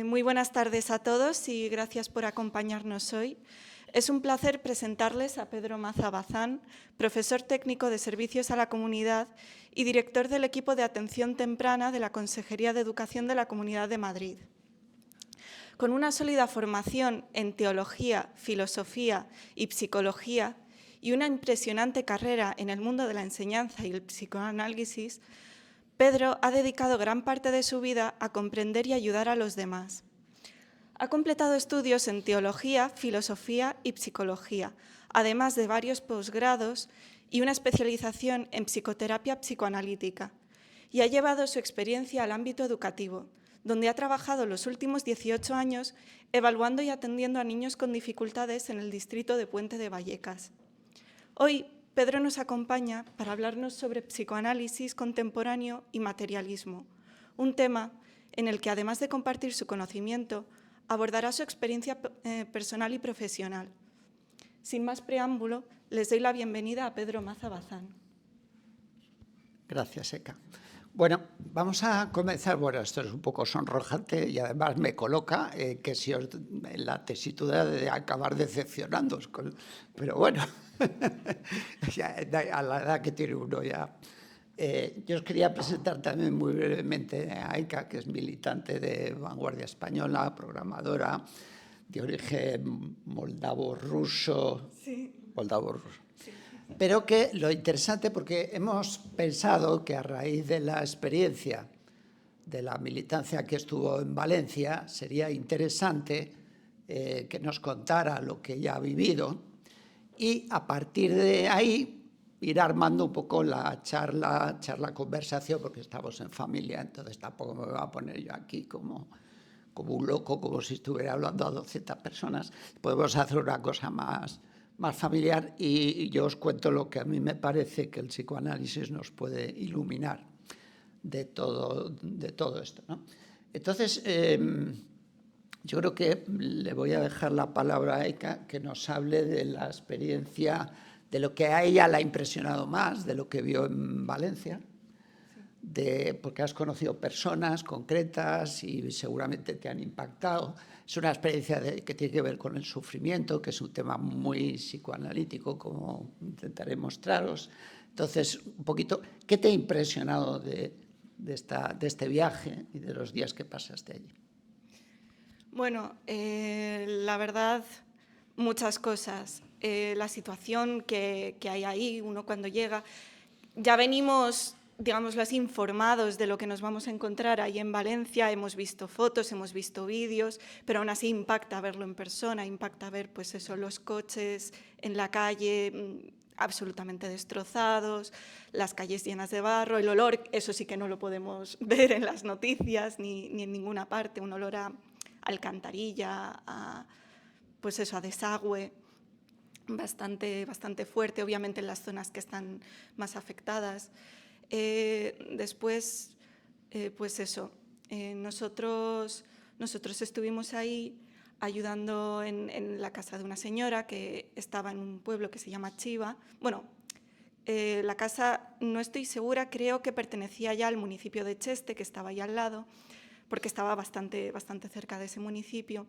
Muy buenas tardes a todos y gracias por acompañarnos hoy. Es un placer presentarles a Pedro Maza Bazán, profesor técnico de Servicios a la Comunidad y director del equipo de atención temprana de la Consejería de Educación de la Comunidad de Madrid. Con una sólida formación en teología, filosofía y psicología y una impresionante carrera en el mundo de la enseñanza y el psicoanálisis, Pedro ha dedicado gran parte de su vida a comprender y ayudar a los demás. Ha completado estudios en teología, filosofía y psicología, además de varios posgrados y una especialización en psicoterapia psicoanalítica, y ha llevado su experiencia al ámbito educativo, donde ha trabajado los últimos 18 años evaluando y atendiendo a niños con dificultades en el distrito de Puente de Vallecas. Hoy, Pedro nos acompaña para hablarnos sobre psicoanálisis contemporáneo y materialismo, un tema en el que, además de compartir su conocimiento, abordará su experiencia personal y profesional. Sin más preámbulo, les doy la bienvenida a Pedro Maza Bazán. Gracias, Eka. Bueno, vamos a comenzar. Bueno, esto es un poco sonrojante y además me coloca que si os en la tesitura de acabar decepcionándoos. Pero bueno, ya, a la edad que tiene uno ya. Yo os quería presentar también muy brevemente a Eka, que es militante de Vanguardia Española, programadora de origen moldavo-ruso. Sí. Moldavo-ruso. Pero que lo interesante, porque hemos pensado que a raíz de la experiencia de la militancia que estuvo en Valencia, sería interesante que nos contara lo que ella ha vivido y a partir de ahí ir armando un poco la charla, conversación, porque estamos en familia, entonces tampoco me voy a poner yo aquí como un loco, como si estuviera hablando a 200 personas. Podemos hacer una cosa más familiar y yo os cuento lo que a mí me parece que el psicoanálisis nos puede iluminar de todo esto, ¿no? Entonces, yo creo que le voy a dejar la palabra a Eka, que nos hable de la experiencia, de lo que a ella le ha impresionado más, de lo que vio en Valencia, porque has conocido personas concretas y seguramente te han impactado. Es una experiencia que tiene que ver con el sufrimiento, que es un tema muy psicoanalítico, como intentaré mostraros. Entonces, un poquito, ¿qué te ha impresionado de este viaje y de los días que pasaste allí? Bueno, la verdad, muchas cosas. La situación que hay ahí, uno cuando llega, ya venimos, digámoslo así, informados de lo que nos vamos a encontrar ahí en Valencia. Hemos visto fotos, hemos visto vídeos, pero aún así impacta verlo en persona, impacta ver, pues eso, los coches en la calle absolutamente destrozados, las calles llenas de barro, el olor, eso sí que no lo podemos ver en las noticias ni en ninguna parte, un olor a alcantarilla, pues eso, a desagüe, bastante fuerte, obviamente en las zonas que están más afectadas. Después, pues eso, nosotros estuvimos ahí ayudando en la casa de una señora que estaba en un pueblo que se llama Chiva. Bueno, la casa, no estoy segura, creo que pertenecía ya al municipio de Cheste, que estaba ahí al lado, porque estaba bastante cerca de ese municipio.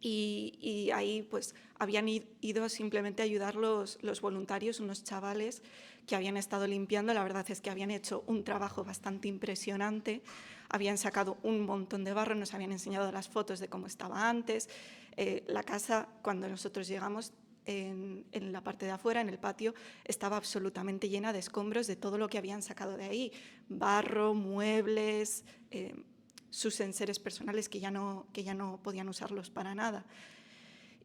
Y ahí pues habían ido simplemente a ayudar los voluntarios, unos chavales que habían estado limpiando. La verdad es que habían hecho un trabajo bastante impresionante, habían sacado un montón de barro, nos habían enseñado las fotos de cómo estaba antes. La casa, cuando nosotros llegamos, en la parte de afuera, en el patio, estaba absolutamente llena de escombros de todo lo que habían sacado de ahí, barro, muebles, sus enseres personales que ya no podían usarlos para nada.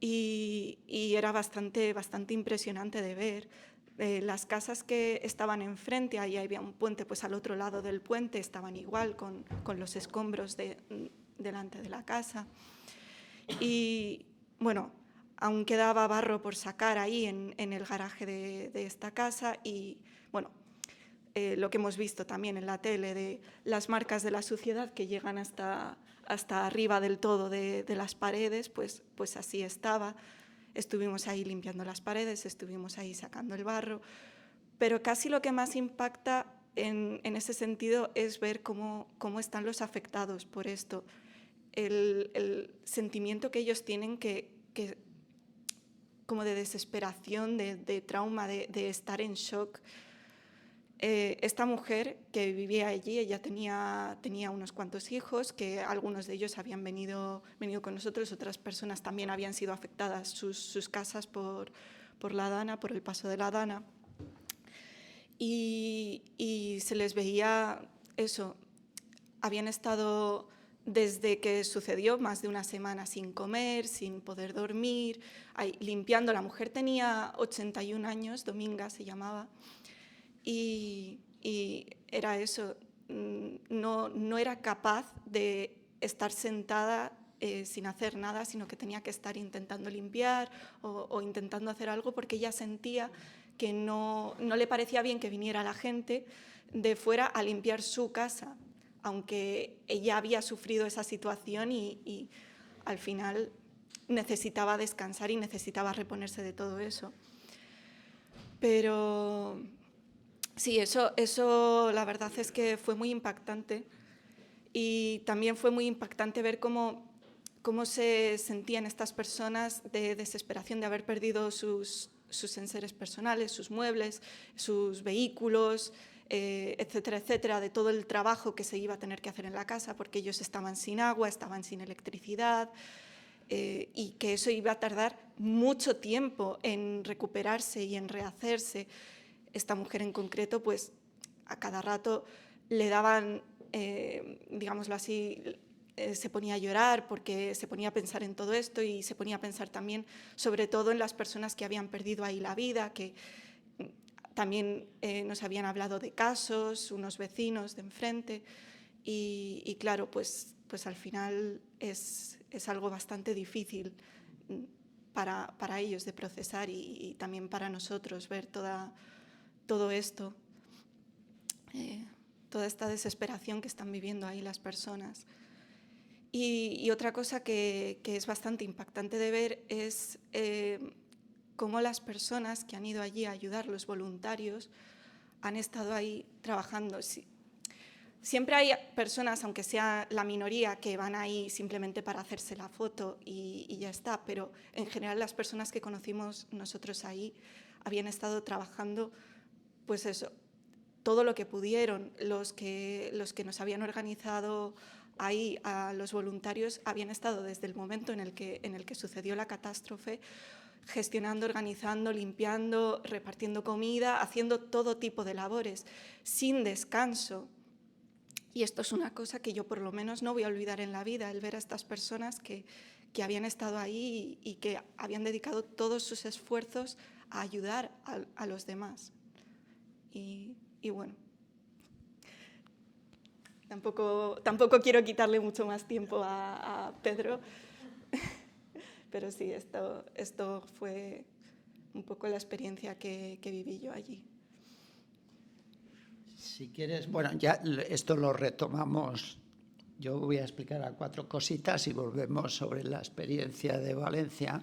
Y era bastante impresionante de ver. Las casas que estaban enfrente, ahí había un puente, pues al otro lado del puente estaban igual, con los escombros delante de la casa. Y bueno, aún quedaba barro por sacar ahí en el garaje de esta casa y bueno, lo que hemos visto también en la tele de las marcas de la suciedad que llegan hasta arriba del todo de las paredes, pues así estaba. Estuvimos ahí limpiando las paredes, estuvimos ahí sacando el barro, pero casi lo que más impacta en ese sentido es ver cómo están los afectados por esto. el sentimiento que ellos tienen que como de desesperación, de trauma, de estar en shock. Esta mujer que vivía allí, ella tenía unos cuantos hijos, que algunos de ellos habían venido con nosotros, otras personas también habían sido afectadas sus casas por la Dana, por el paso de la Dana. Y se les veía eso, habían estado desde que sucedió más de una semana sin comer, sin poder dormir, ahí, limpiando. La mujer tenía 81 años, Dominga se llamaba, y era eso, no era capaz de estar sentada sin hacer nada, sino que tenía que estar intentando limpiar o intentando hacer algo, porque ella sentía que no le parecía bien que viniera la gente de fuera a limpiar su casa, aunque ella había sufrido esa situación y al final necesitaba descansar y necesitaba reponerse de todo eso. Pero sí, eso la verdad es que fue muy impactante, y también fue muy impactante ver cómo se sentían estas personas de desesperación de haber perdido sus enseres personales, sus muebles, sus vehículos, etcétera, etcétera, de todo el trabajo que se iba a tener que hacer en la casa, porque ellos estaban sin agua, estaban sin electricidad, y que eso iba a tardar mucho tiempo en recuperarse y en rehacerse. Esta mujer en concreto, pues a cada rato le daban, digámoslo así, se ponía a llorar porque se ponía a pensar en todo esto, y se ponía a pensar también sobre todo en las personas que habían perdido ahí la vida, que también nos habían hablado de casos, unos vecinos de enfrente, y claro, pues al final es algo bastante difícil para ellos de procesar, y también para nosotros ver todo esto, toda esta desesperación que están viviendo ahí las personas. Y otra cosa que es bastante impactante de ver es cómo las personas que han ido allí a ayudar, los voluntarios, han estado ahí trabajando. Siempre hay personas, aunque sea la minoría, que van ahí simplemente para hacerse la foto y ya está, pero en general las personas que conocimos nosotros ahí habían estado trabajando, pues eso, todo lo que pudieron. Los que nos habían organizado ahí, a los voluntarios, habían estado desde el momento en el que sucedió la catástrofe, gestionando, organizando, limpiando, repartiendo comida, haciendo todo tipo de labores, sin descanso. Y esto es una cosa que yo por lo menos no voy a olvidar en la vida, el ver a estas personas que habían estado ahí y que habían dedicado todos sus esfuerzos a ayudar a los demás. Y bueno, tampoco quiero quitarle mucho más tiempo a Pedro, pero sí, esto fue un poco la experiencia que viví yo allí. Si quieres, bueno, ya esto lo retomamos. Yo voy a explicar 4 cositas y volvemos sobre la experiencia de Valencia.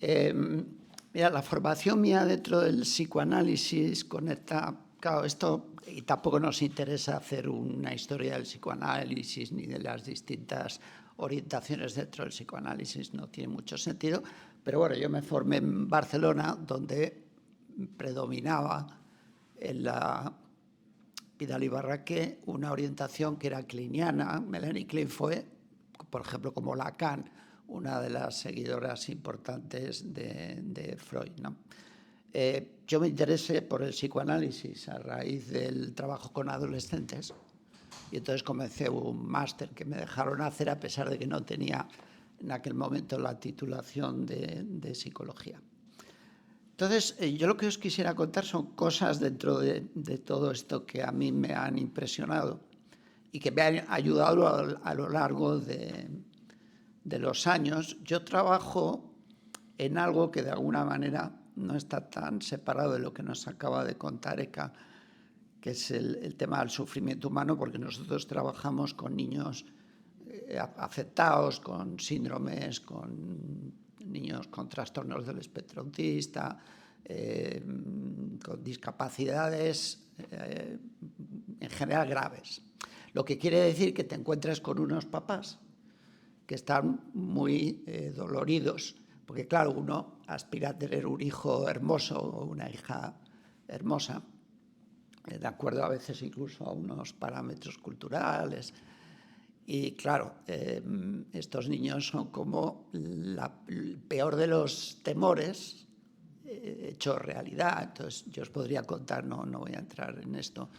Mira, la formación mía dentro del psicoanálisis conecta, claro, esto, y tampoco nos interesa hacer una historia del psicoanálisis ni de las distintas orientaciones dentro del psicoanálisis, no tiene mucho sentido, pero bueno, yo me formé en Barcelona, donde predominaba en la Vidal y Barraquer una orientación que era cliniana. Melanie Klein fue, por ejemplo, como Lacan, una de las seguidoras importantes de Freud, ¿no? Yo me interesé por el psicoanálisis a raíz del trabajo con adolescentes, y entonces comencé un máster que me dejaron hacer a pesar de que no tenía en aquel momento la titulación de psicología. Entonces, yo lo que os quisiera contar son cosas dentro de todo esto que a mí me han impresionado y que me han ayudado a lo largo de los años. Yo trabajo en algo que de alguna manera no está tan separado de lo que nos acaba de contar Eka, que es el tema del sufrimiento humano, porque nosotros trabajamos con niños afectados, con síndromes, con niños con trastornos del espectro autista, con discapacidades en general graves. Lo que quiere decir que te encuentras con unos papás que están muy doloridos, porque claro, uno aspira a tener un hijo hermoso o una hija hermosa, de acuerdo a veces incluso a unos parámetros culturales. Y claro, estos niños son como el peor de los temores hecho realidad. Entonces, yo os podría contar, no voy a entrar en esto,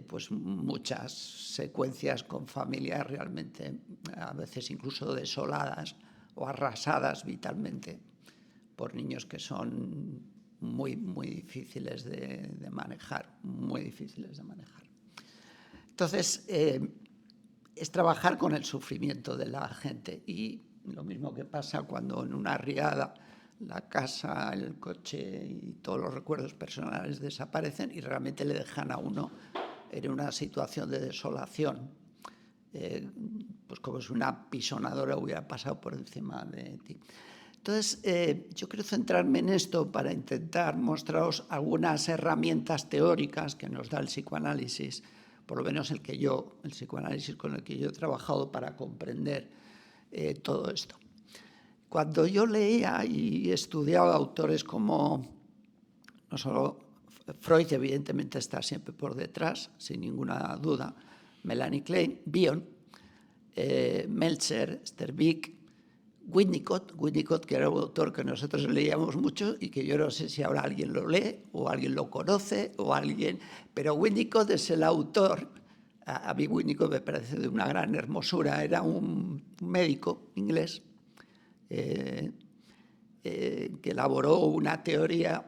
pues muchas secuencias con familias realmente, a veces incluso desoladas o arrasadas vitalmente por niños que son muy, muy difíciles de manejar, muy difíciles de manejar. Entonces, es trabajar con el sufrimiento de la gente, y lo mismo que pasa cuando en una riada la casa, el coche y todos los recuerdos personales desaparecen y realmente le dejan a uno en una situación de desolación, pues como si una pisonadora hubiera pasado por encima de ti. Entonces, yo quiero centrarme en esto para intentar mostraros algunas herramientas teóricas que nos da el psicoanálisis, por lo menos el psicoanálisis con el que yo he trabajado para comprender todo esto. Cuando yo leía y estudiaba autores como, no solo Freud, evidentemente está siempre por detrás, sin ninguna duda, Melanie Klein, Bion, Meltzer, Sterbeek, Winnicott, que era un autor que nosotros leíamos mucho y que yo no sé si ahora alguien lo lee o alguien lo conoce pero Winnicott es el autor. A mí Winnicott me parece de una gran hermosura. Era un médico inglés que elaboró una teoría,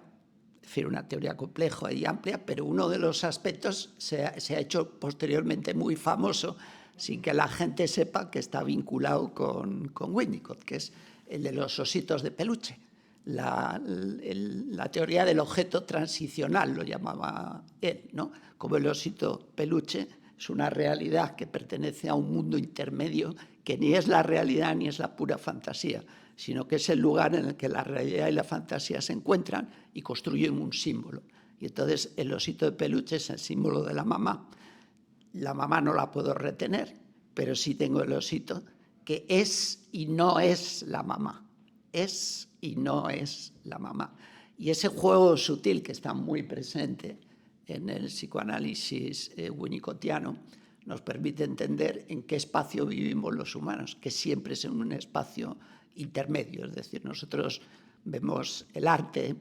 es decir, una teoría compleja y amplia, pero uno de los aspectos se ha hecho posteriormente muy famoso, sin que la gente sepa que está vinculado con Winnicott, que es el de los ositos de peluche. La teoría del objeto transicional lo llamaba él, ¿no? Como el osito peluche es una realidad que pertenece a un mundo intermedio que ni es la realidad ni es la pura fantasía, sino que es el lugar en el que la realidad y la fantasía se encuentran y construyen un símbolo. Y entonces el osito de peluche es el símbolo de la mamá. La mamá no la puedo retener, pero sí tengo el osito que es y no es la mamá. Es y no es la mamá. Y ese juego sutil que está muy presente en el psicoanálisis winnicottiano nos permite entender en qué espacio vivimos los humanos, que siempre es en un espacio intermedio. Es decir, nosotros vemos el arte,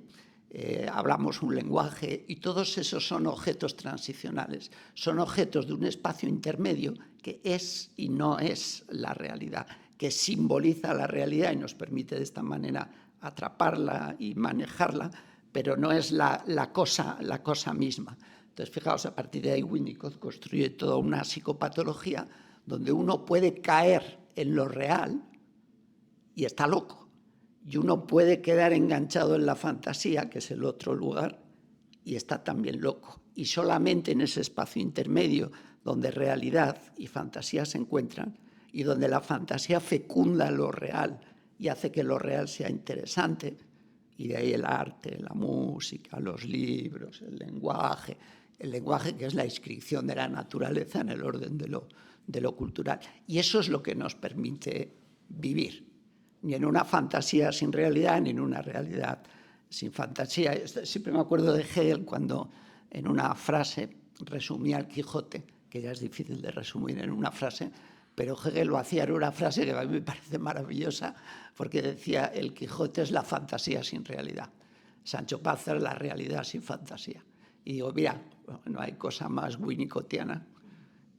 hablamos un lenguaje y todos esos son objetos transicionales, son objetos de un espacio intermedio que es y no es la realidad, que simboliza la realidad y nos permite de esta manera atraparla y manejarla, pero no es la cosa misma. Entonces, fijaos, a partir de ahí Winnicott construye toda una psicopatología donde uno puede caer en lo real y está loco. Y uno puede quedar enganchado en la fantasía, que es el otro lugar, y está también loco. Y solamente en ese espacio intermedio, donde realidad y fantasía se encuentran, y donde la fantasía fecunda lo real y hace que lo real sea interesante, y de ahí el arte, la música, los libros, el lenguaje que es la inscripción de la naturaleza en el orden de lo cultural. Y eso es lo que nos permite vivir. Ni en una fantasía sin realidad, ni en una realidad sin fantasía. Siempre me acuerdo de Hegel cuando en una frase resumía el Quijote, que ya es difícil de resumir en una frase, pero Hegel lo hacía en una frase que a mí me parece maravillosa, porque decía, el Quijote es la fantasía sin realidad. Sancho Panza es la realidad sin fantasía. Y digo, mira, no hay cosa más winnicottiana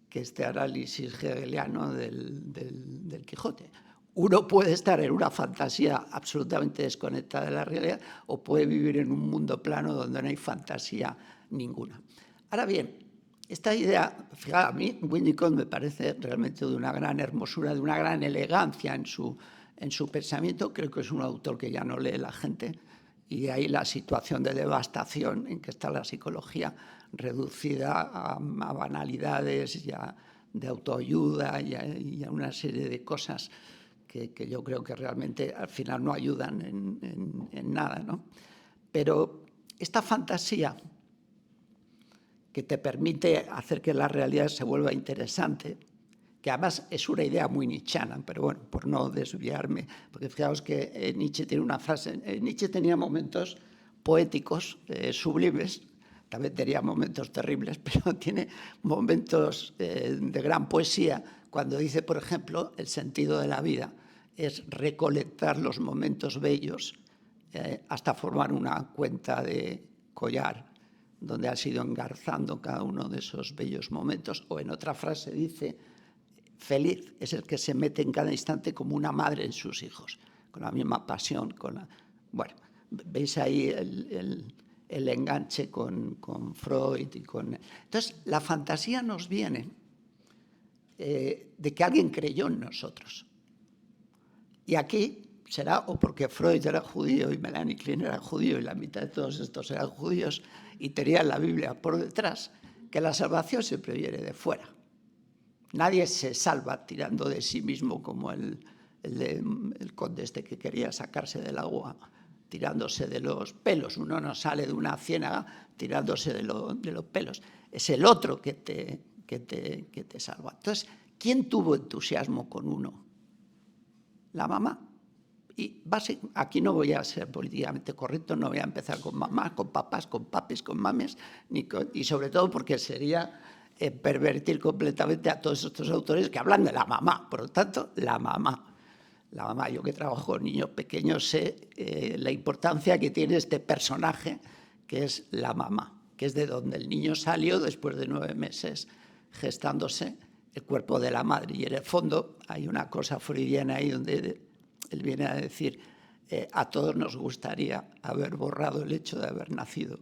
que este análisis hegeliano del Quijote. Uno puede estar en una fantasía absolutamente desconectada de la realidad o puede vivir en un mundo plano donde no hay fantasía ninguna. Ahora bien, esta idea, fíjate, a mí Winnicott me parece realmente de una gran hermosura, de una gran elegancia en su pensamiento. Creo que es un autor que ya no lee la gente y de ahí la situación de devastación en que está la psicología, reducida a banalidades ya de autoayuda y a una serie de cosas que yo creo que realmente al final no ayudan en nada, ¿no? Pero esta fantasía que te permite hacer que la realidad se vuelva interesante que además es una idea muy nietzscheana, pero bueno, por no desviarme, porque fijaos que Nietzsche tiene una frase, Nietzsche tenía momentos poéticos, sublimes, también tenía momentos terribles, pero tiene momentos de gran poesía, cuando dice, por ejemplo, el sentido de la vida es recolectar los momentos bellos hasta formar una cuenta de collar, donde has ido engarzando cada uno de esos bellos momentos. O en otra frase dice, feliz es el que se mete en cada instante como una madre en sus hijos, con la misma pasión. Bueno, veis ahí el enganche con Freud. Entonces, la fantasía nos viene de que alguien creyó en nosotros. Y aquí será o porque Freud era judío y Melanie Klein era judío y la mitad de todos estos eran judíos y tenían la Biblia por detrás, que la salvación siempre viene de fuera. Nadie se salva tirando de sí mismo como el conde este que quería sacarse del agua tirándose de los pelos. Uno no sale de una ciénaga tirándose de los pelos. Es el otro que te salva. Entonces, ¿quién tuvo entusiasmo con uno? La mamá. Y aquí no voy a ser políticamente correcto, no voy a empezar con mamás, con papás, con papis, con mames, y sobre todo porque sería pervertir completamente a todos estos autores que hablan de la mamá. Por lo tanto, la mamá. La mamá, yo que trabajo con niños pequeños sé la importancia que tiene este personaje que es la mamá, que es de donde el niño salió después de 9 meses gestándose el cuerpo de la madre. Y en el fondo hay una cosa freudiana ahí donde él viene a decir, a todos nos gustaría haber borrado el hecho de haber nacido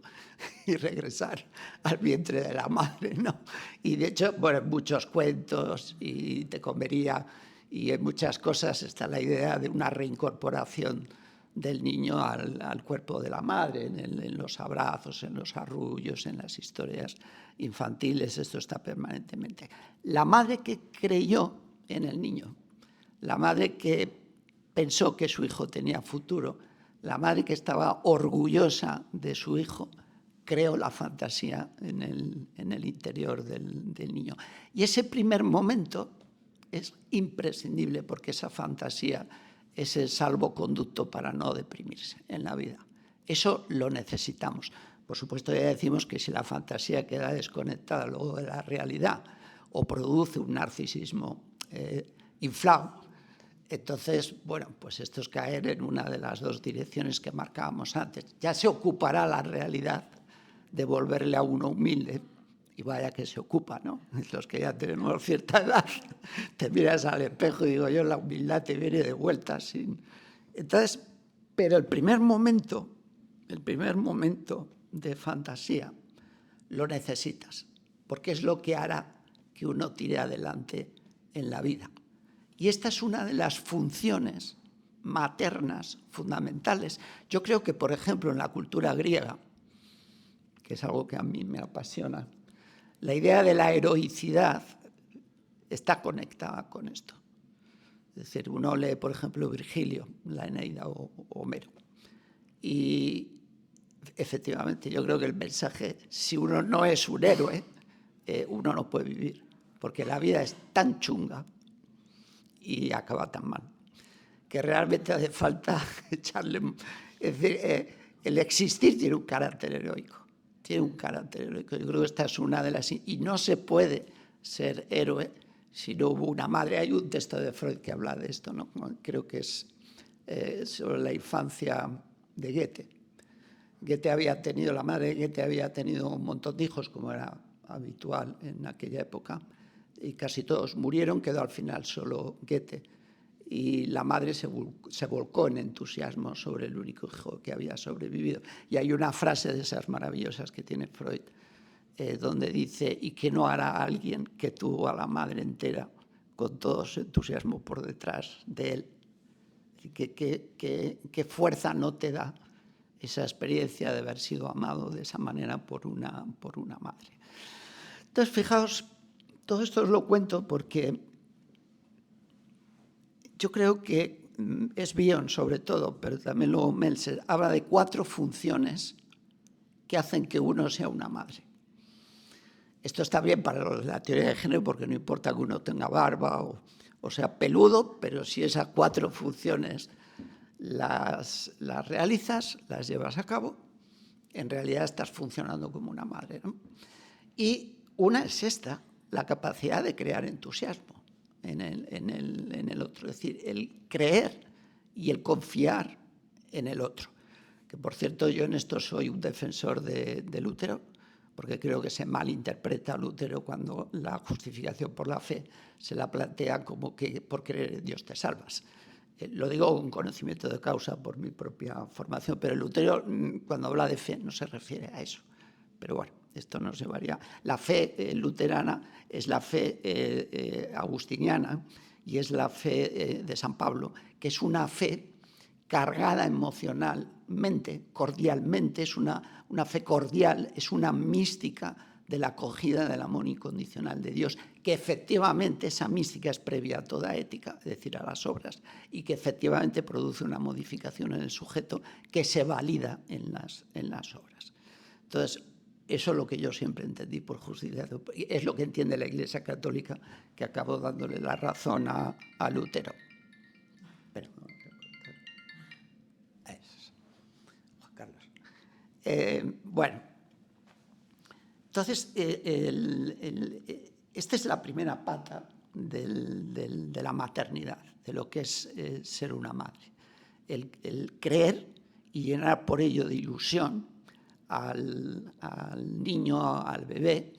y regresar al vientre de la madre, ¿no? Y de hecho, bueno, en muchos cuentos y te comería y en muchas cosas está la idea de una reincorporación del niño al cuerpo de la madre, en los abrazos, en los arrullos, en las historias infantiles, esto está permanentemente. La madre que creyó en el niño, la madre que pensó que su hijo tenía futuro, la madre que estaba orgullosa de su hijo, creó la fantasía en el interior del niño. Y ese primer momento es imprescindible porque esa fantasía es el salvoconducto para no deprimirse en la vida. Eso lo necesitamos. Por supuesto, ya decimos que si la fantasía queda desconectada luego de la realidad o produce un narcisismo inflado, entonces, bueno, pues esto es caer en una de las dos direcciones que marcábamos antes. Ya se ocupará la realidad de volverle a uno humilde, y vaya que se ocupa, ¿no? Los que ya tenemos cierta edad, te miras al espejo y digo yo, la humildad te viene de vuelta. Entonces, pero el primer momento de fantasía lo necesitas, porque es lo que hará que uno tire adelante en la vida. Y esta es una de las funciones maternas fundamentales. Yo creo que, por ejemplo, en la cultura griega, que es algo que a mí me apasiona, la idea de la heroicidad está conectada con esto. Es decir, uno lee, por ejemplo, Virgilio, la Eneida o Homero. Y efectivamente, yo creo que el mensaje, si uno no es un héroe, uno no puede vivir, porque la vida es tan chunga y acaba tan mal, que realmente hace falta echarle... Es decir, el existir tiene un carácter heroico. Tiene un carácter heroico. Yo creo que esta es una de las... Y no se puede ser héroe si no hubo una madre. Hay un texto de Freud que habla de esto, ¿no? Creo que es sobre la infancia de Goethe. La madre de Goethe había tenido un montón de hijos, como era habitual en aquella época, y casi todos murieron, quedó al final solo Goethe. Y la madre se volcó en entusiasmo sobre el único hijo que había sobrevivido. Y hay una frase de esas maravillosas que tiene Freud, donde dice, ¿y qué no hará alguien que tuvo a la madre entera con todo su entusiasmo por detrás de él? ¿Qué fuerza no te da esa experiencia de haber sido amado de esa manera por una madre? Entonces, fijaos, todo esto os lo cuento porque yo creo que es Bion sobre todo, pero también luego Meltzer, habla de 4 funciones que hacen que uno sea una madre. Esto está bien para la teoría de género porque no importa que uno tenga barba o sea peludo, pero si esas 4 funciones las realizas, las llevas a cabo, en realidad estás funcionando como una madre, ¿no? Y una es esta, la capacidad de crear entusiasmo en el otro, es decir, el creer y el confiar en el otro. Que, por cierto, yo en esto soy un defensor de Lutero, porque creo que se malinterpreta a Lutero cuando la justificación por la fe se la plantea como que por creer en Dios te salvas. Lo digo con conocimiento de causa por mi propia formación, pero Lutero, cuando habla de fe, no se refiere a eso. Pero bueno, esto no se varía. La fe luterana es la fe agustiniana y es la fe de San Pablo, que es una fe cargada emocionalmente, cordialmente, es una fe cordial, es una mística de la acogida del amor incondicional de Dios, que efectivamente esa mística es previa a toda ética, es decir, a las obras, y que efectivamente produce una modificación en el sujeto que se valida en las obras. Entonces, eso es lo que yo siempre entendí por justicia, es lo que entiende la Iglesia Católica, que acabó dándole la razón a Lutero. Pero, Juan Carlos. Bueno, entonces, esta es la primera pata de la maternidad, de lo que es ser una madre. El creer y llenar por ello de ilusión al niño, al bebé,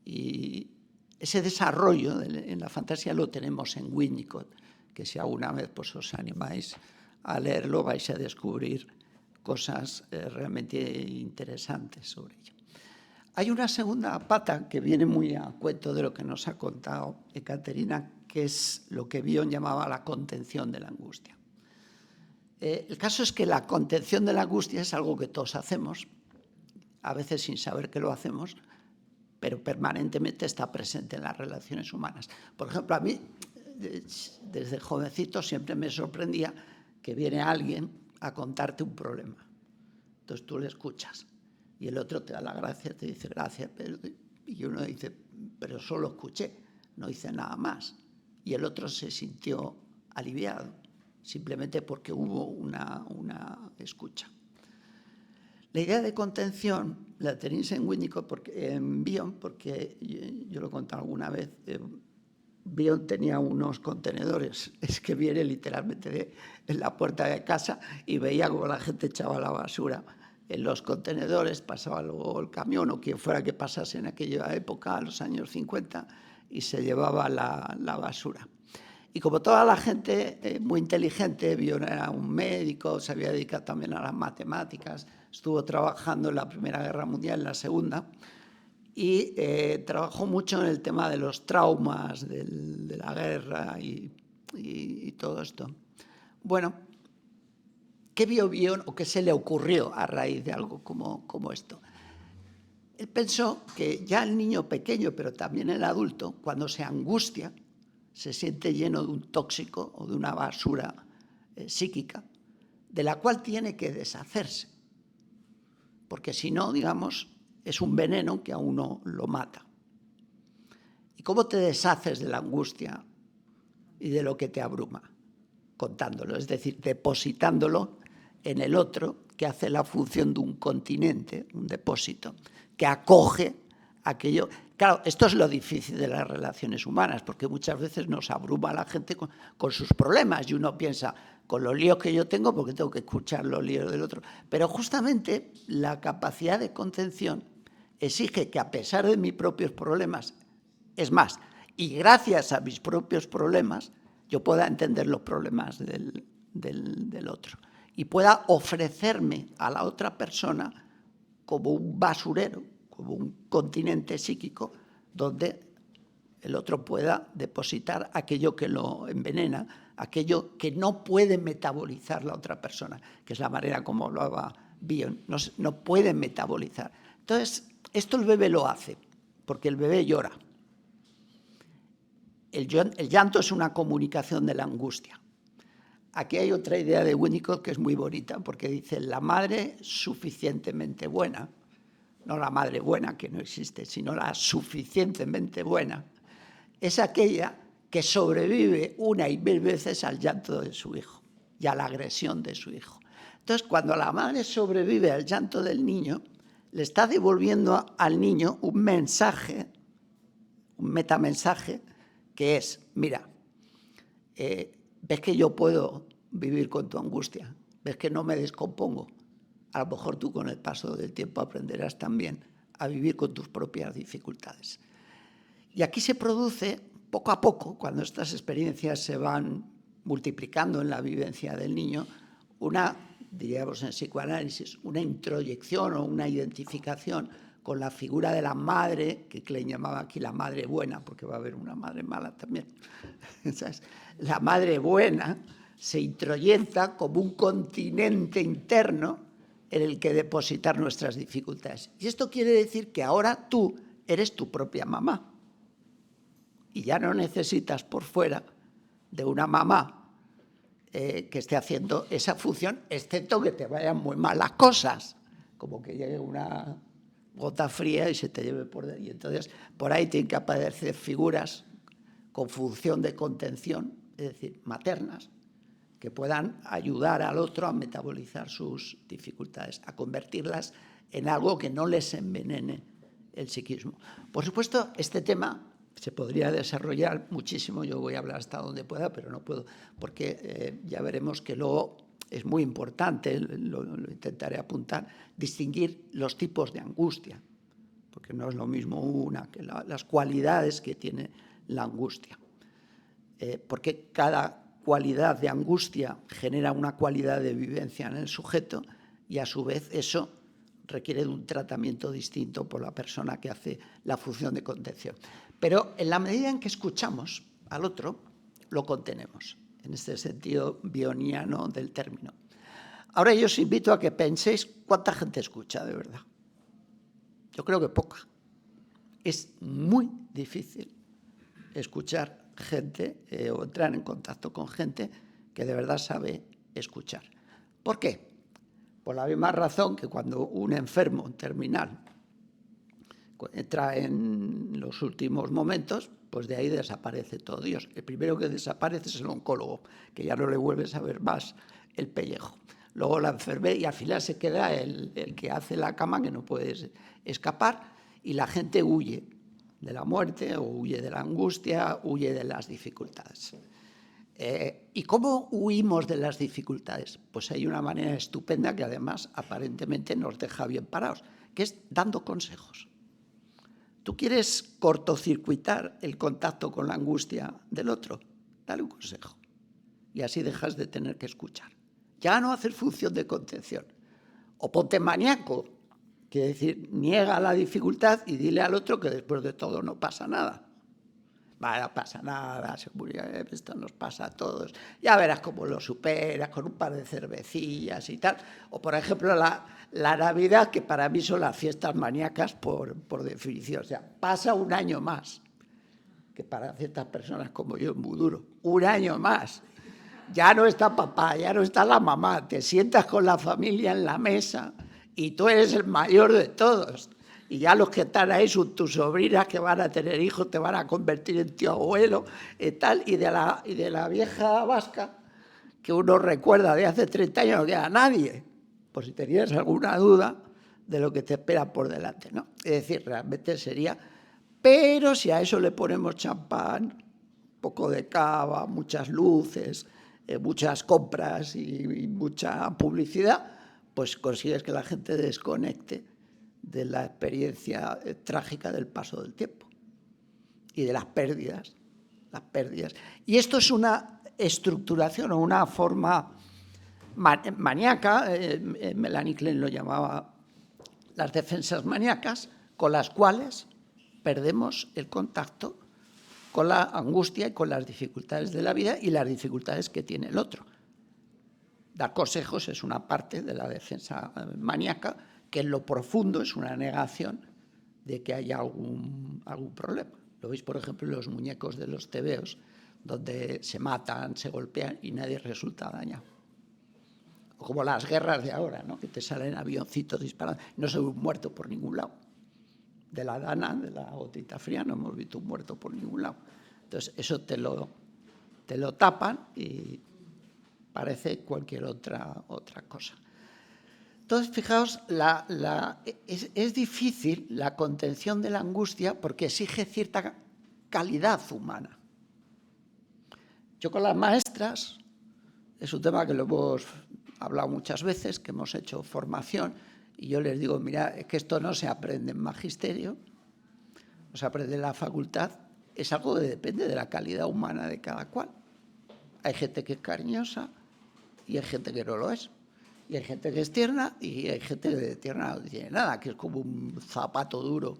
y ese desarrollo en la fantasía lo tenemos en Winnicott, que si alguna vez pues, os animáis a leerlo vais a descubrir cosas realmente interesantes sobre ello. Hay una segunda pata que viene muy a cuento de lo que nos ha contado Ekaterina, que es lo que Bion llamaba la contención de la angustia. El caso es que la contención de la angustia es algo que todos hacemos, a veces sin saber que lo hacemos, pero permanentemente está presente en las relaciones humanas. Por ejemplo, a mí, desde jovencito, siempre me sorprendía que viene alguien a contarte un problema. Entonces tú le escuchas y el otro te da la gracia, te dice gracias, y uno dice, pero solo escuché, no hice nada más. Y el otro se sintió aliviado, simplemente porque hubo una escucha. La idea de contención la tenéis en Winnicott, en Bion, porque yo lo he contado alguna vez. Bion tenía unos contenedores, es que viene literalmente en la puerta de casa y veía como la gente echaba la basura en los contenedores, pasaba luego el camión o quien fuera que pasase en aquella época, a los años 50, y se llevaba la basura. Y como toda la gente muy inteligente, Bion era un médico, se había dedicado también a las matemáticas, estuvo trabajando en la Primera Guerra Mundial, en la Segunda, y trabajó mucho en el tema de los traumas de la guerra y todo esto. Bueno, ¿qué vio Bion o qué se le ocurrió a raíz de algo como esto? Él pensó que ya el niño pequeño, pero también el adulto, cuando se angustia, se siente lleno de un tóxico o de una basura psíquica, de la cual tiene que deshacerse. Porque si no, digamos, es un veneno que a uno lo mata. ¿Y cómo te deshaces de la angustia y de lo que te abruma? Contándolo, es decir, depositándolo en el otro, que hace la función de un continente, un depósito, que acoge aquello. Claro, esto es lo difícil de las relaciones humanas, porque muchas veces nos abruma a la gente con sus problemas y uno piensa, con los líos que yo tengo, porque tengo que escuchar los líos del otro. Pero justamente la capacidad de contención exige que a pesar de mis propios problemas, es más, y gracias a mis propios problemas, yo pueda entender los problemas del otro y pueda ofrecerme a la otra persona como un basurero, como un continente psíquico donde el otro pueda depositar aquello que lo envenena, aquello que no puede metabolizar la otra persona, que es la manera como hablaba Bion, no puede metabolizar. Entonces, esto el bebé lo hace, porque el bebé llora. El llanto es una comunicación de la angustia. Aquí hay otra idea de Winnicott que es muy bonita, porque dice, la madre suficientemente buena no la madre buena, que no existe, sino la suficientemente buena, es aquella que sobrevive una y mil veces al llanto de su hijo y a la agresión de su hijo. Entonces, cuando la madre sobrevive al llanto del niño, le está devolviendo al niño un mensaje, un metamensaje, que es, mira, ves que yo puedo vivir con tu angustia, ves que no me descompongo. A lo mejor tú con el paso del tiempo aprenderás también a vivir con tus propias dificultades. Y aquí se produce, poco a poco, cuando estas experiencias se van multiplicando en la vivencia del niño, una, diríamos en psicoanálisis, una introyección o una identificación con la figura de la madre, que Klein llamaba aquí la madre buena, porque va a haber una madre mala también. ¿Sabes? La madre buena se introyecta como un continente interno en el que depositar nuestras dificultades. Y esto quiere decir que ahora tú eres tu propia mamá. Y ya no necesitas por fuera de una mamá que esté haciendo esa función, excepto que te vayan muy mal las cosas, como que llegue una gota fría y se te lleve por dentro. Y entonces por ahí tienen que aparecer figuras con función de contención, es decir, maternas, que puedan ayudar al otro a metabolizar sus dificultades, a convertirlas en algo que no les envenene el psiquismo. Por supuesto, este tema se podría desarrollar muchísimo, yo voy a hablar hasta donde pueda, pero no puedo, porque ya veremos que luego es muy importante, lo intentaré apuntar, distinguir los tipos de angustia, porque no es lo mismo una que las cualidades que tiene la angustia. Porque cada cualidad de angustia genera una cualidad de vivencia en el sujeto y a su vez eso requiere de un tratamiento distinto por la persona que hace la función de contención. Pero en la medida en que escuchamos al otro, lo contenemos, en este sentido bioniano del término. Ahora yo os invito a que penséis cuánta gente escucha de verdad. Yo creo que poca. Es muy difícil escuchar gente o entrar en contacto con gente que de verdad sabe escuchar. ¿Por qué? Por la misma razón que cuando un enfermo terminal entra en los últimos momentos, pues de ahí desaparece todo Dios. El primero que desaparece es el oncólogo, que ya no le vuelves a ver más el pellejo. Luego la enfermera y al final se queda el que hace la cama, que no puede escapar, y la gente huye de la muerte o huye de la angustia, huye de las dificultades. ¿Y cómo huimos de las dificultades? Pues hay una manera estupenda que además aparentemente nos deja bien parados, que es dando consejos. ¿Tú quieres cortocircuitar el contacto con la angustia del otro? Dale un consejo. Y así dejas de tener que escuchar. Ya no hacer función de contención. O ponte maníaco, quiere decir, niega la dificultad y dile al otro que después de todo no pasa nada. Vale, no pasa nada, esto nos pasa a todos. Ya verás cómo lo superas con un par de cervecillas y tal. O, por ejemplo, la Navidad, que para mí son las fiestas maníacas por definición. O sea, pasa un año más, que para ciertas personas como yo es muy duro. Un año más. Ya no está papá, ya no está la mamá. Te sientas con la familia en la mesa y tú eres el mayor de todos. Y ya los que están ahí son tus sobrinas que van a tener hijos, te van a convertir en tío abuelo y tal. Y de la vieja vasca, que uno recuerda de hace 30 años, no queda nadie. Por si tenías alguna duda de lo que te espera por delante, ¿no? Es decir, realmente sería... Pero si a eso le ponemos champán, un poco de cava, muchas luces, muchas compras y mucha publicidad, pues consigues que la gente desconecte de la experiencia trágica del paso del tiempo y de las pérdidas. Y esto es una estructuración o una forma maníaca, Melanie Klein lo llamaba las defensas maníacas, con las cuales perdemos el contacto con la angustia y con las dificultades de la vida y las dificultades que tiene el otro. Dar consejos es una parte de la defensa maníaca, que en lo profundo es una negación de que haya algún problema. Lo veis, por ejemplo, en los muñecos de los tebeos, donde se matan, se golpean y nadie resulta dañado. como las guerras de ahora, ¿no? Que te salen avioncitos disparando. No se ve un muerto por ningún lado. De la Dana, de la gotita fría, no hemos visto un muerto por ningún lado. Entonces, eso te lo tapan y parece cualquier otra cosa. Entonces, fijaos, es difícil la contención de la angustia porque exige cierta calidad humana. Yo con las maestras, es un tema que lo hemos hablado muchas veces, que hemos hecho formación, y yo les digo, mira, es que esto no se aprende en magisterio, no se aprende en la facultad, es algo que depende de la calidad humana de cada cual. Hay gente que es cariñosa y hay gente que no lo es. Y hay gente que es tierna y hay gente que de tierna no tiene nada, que es como un zapato duro.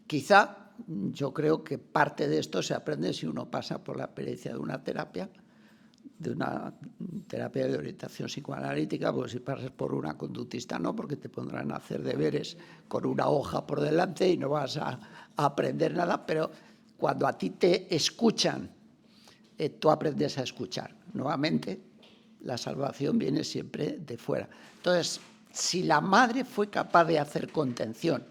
Quizá yo creo que parte de esto se aprende si uno pasa por la experiencia de una terapia de orientación psicoanalítica, porque si pasas por una conductista no, porque te pondrán a hacer deberes con una hoja por delante y no vas a aprender nada, pero cuando a ti te escuchan, tú aprendes a escuchar. Nuevamente, la salvación viene siempre de fuera. Entonces, si la madre fue capaz de hacer contención,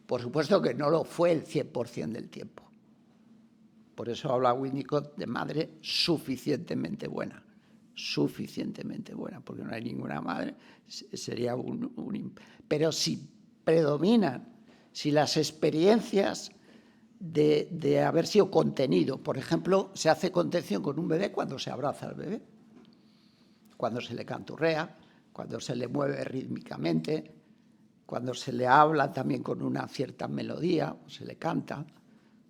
por supuesto que no lo fue el 100% del tiempo. Por eso habla Winnicott de madre suficientemente buena, porque no hay ninguna madre, sería Pero si predominan, si las experiencias de haber sido contenido, por ejemplo, se hace contención con un bebé cuando se abraza al bebé, cuando se le canturrea, cuando se le mueve rítmicamente, cuando se le habla también con una cierta melodía, o se le canta.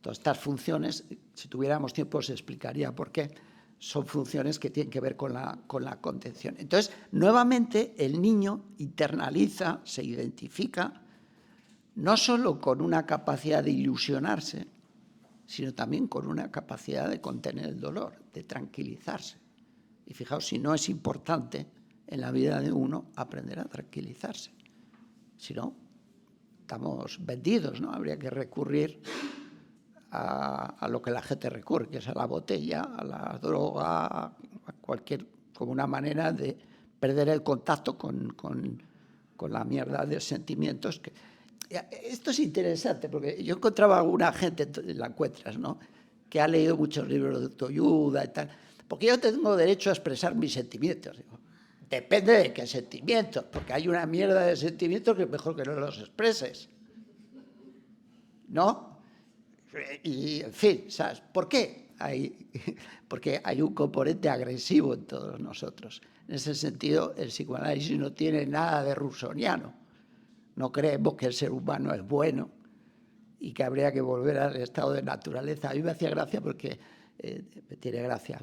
Todas estas funciones, si tuviéramos tiempo, se explicaría por qué. Son funciones que tienen que ver con la contención. Entonces, nuevamente, el niño internaliza, se identifica, no solo con una capacidad de ilusionarse, sino también con una capacidad de contener el dolor, de tranquilizarse. Y fijaos, si no es importante en la vida de uno aprender a tranquilizarse. Si no, estamos vendidos, ¿no? Habría que recurrir a lo que la gente recurre, que es a la botella, a la droga, a cualquier, como una manera de perder el contacto con la mierda de sentimientos. Esto es interesante, porque yo encontraba alguna gente, la encuentras, ¿no?, que ha leído muchos libros de autoayuda y tal, porque yo tengo derecho a expresar mis sentimientos. Digo, depende de qué sentimientos, porque hay una mierda de sentimientos que es mejor que no los expreses, ¿no? Y, en fin, ¿sabes por qué? Porque hay un componente agresivo en todos nosotros. En ese sentido, el psicoanálisis no tiene nada de rusoniano. No creemos que el ser humano es bueno y que habría que volver al estado de naturaleza. A mí me hacía gracia porque, me tiene gracia,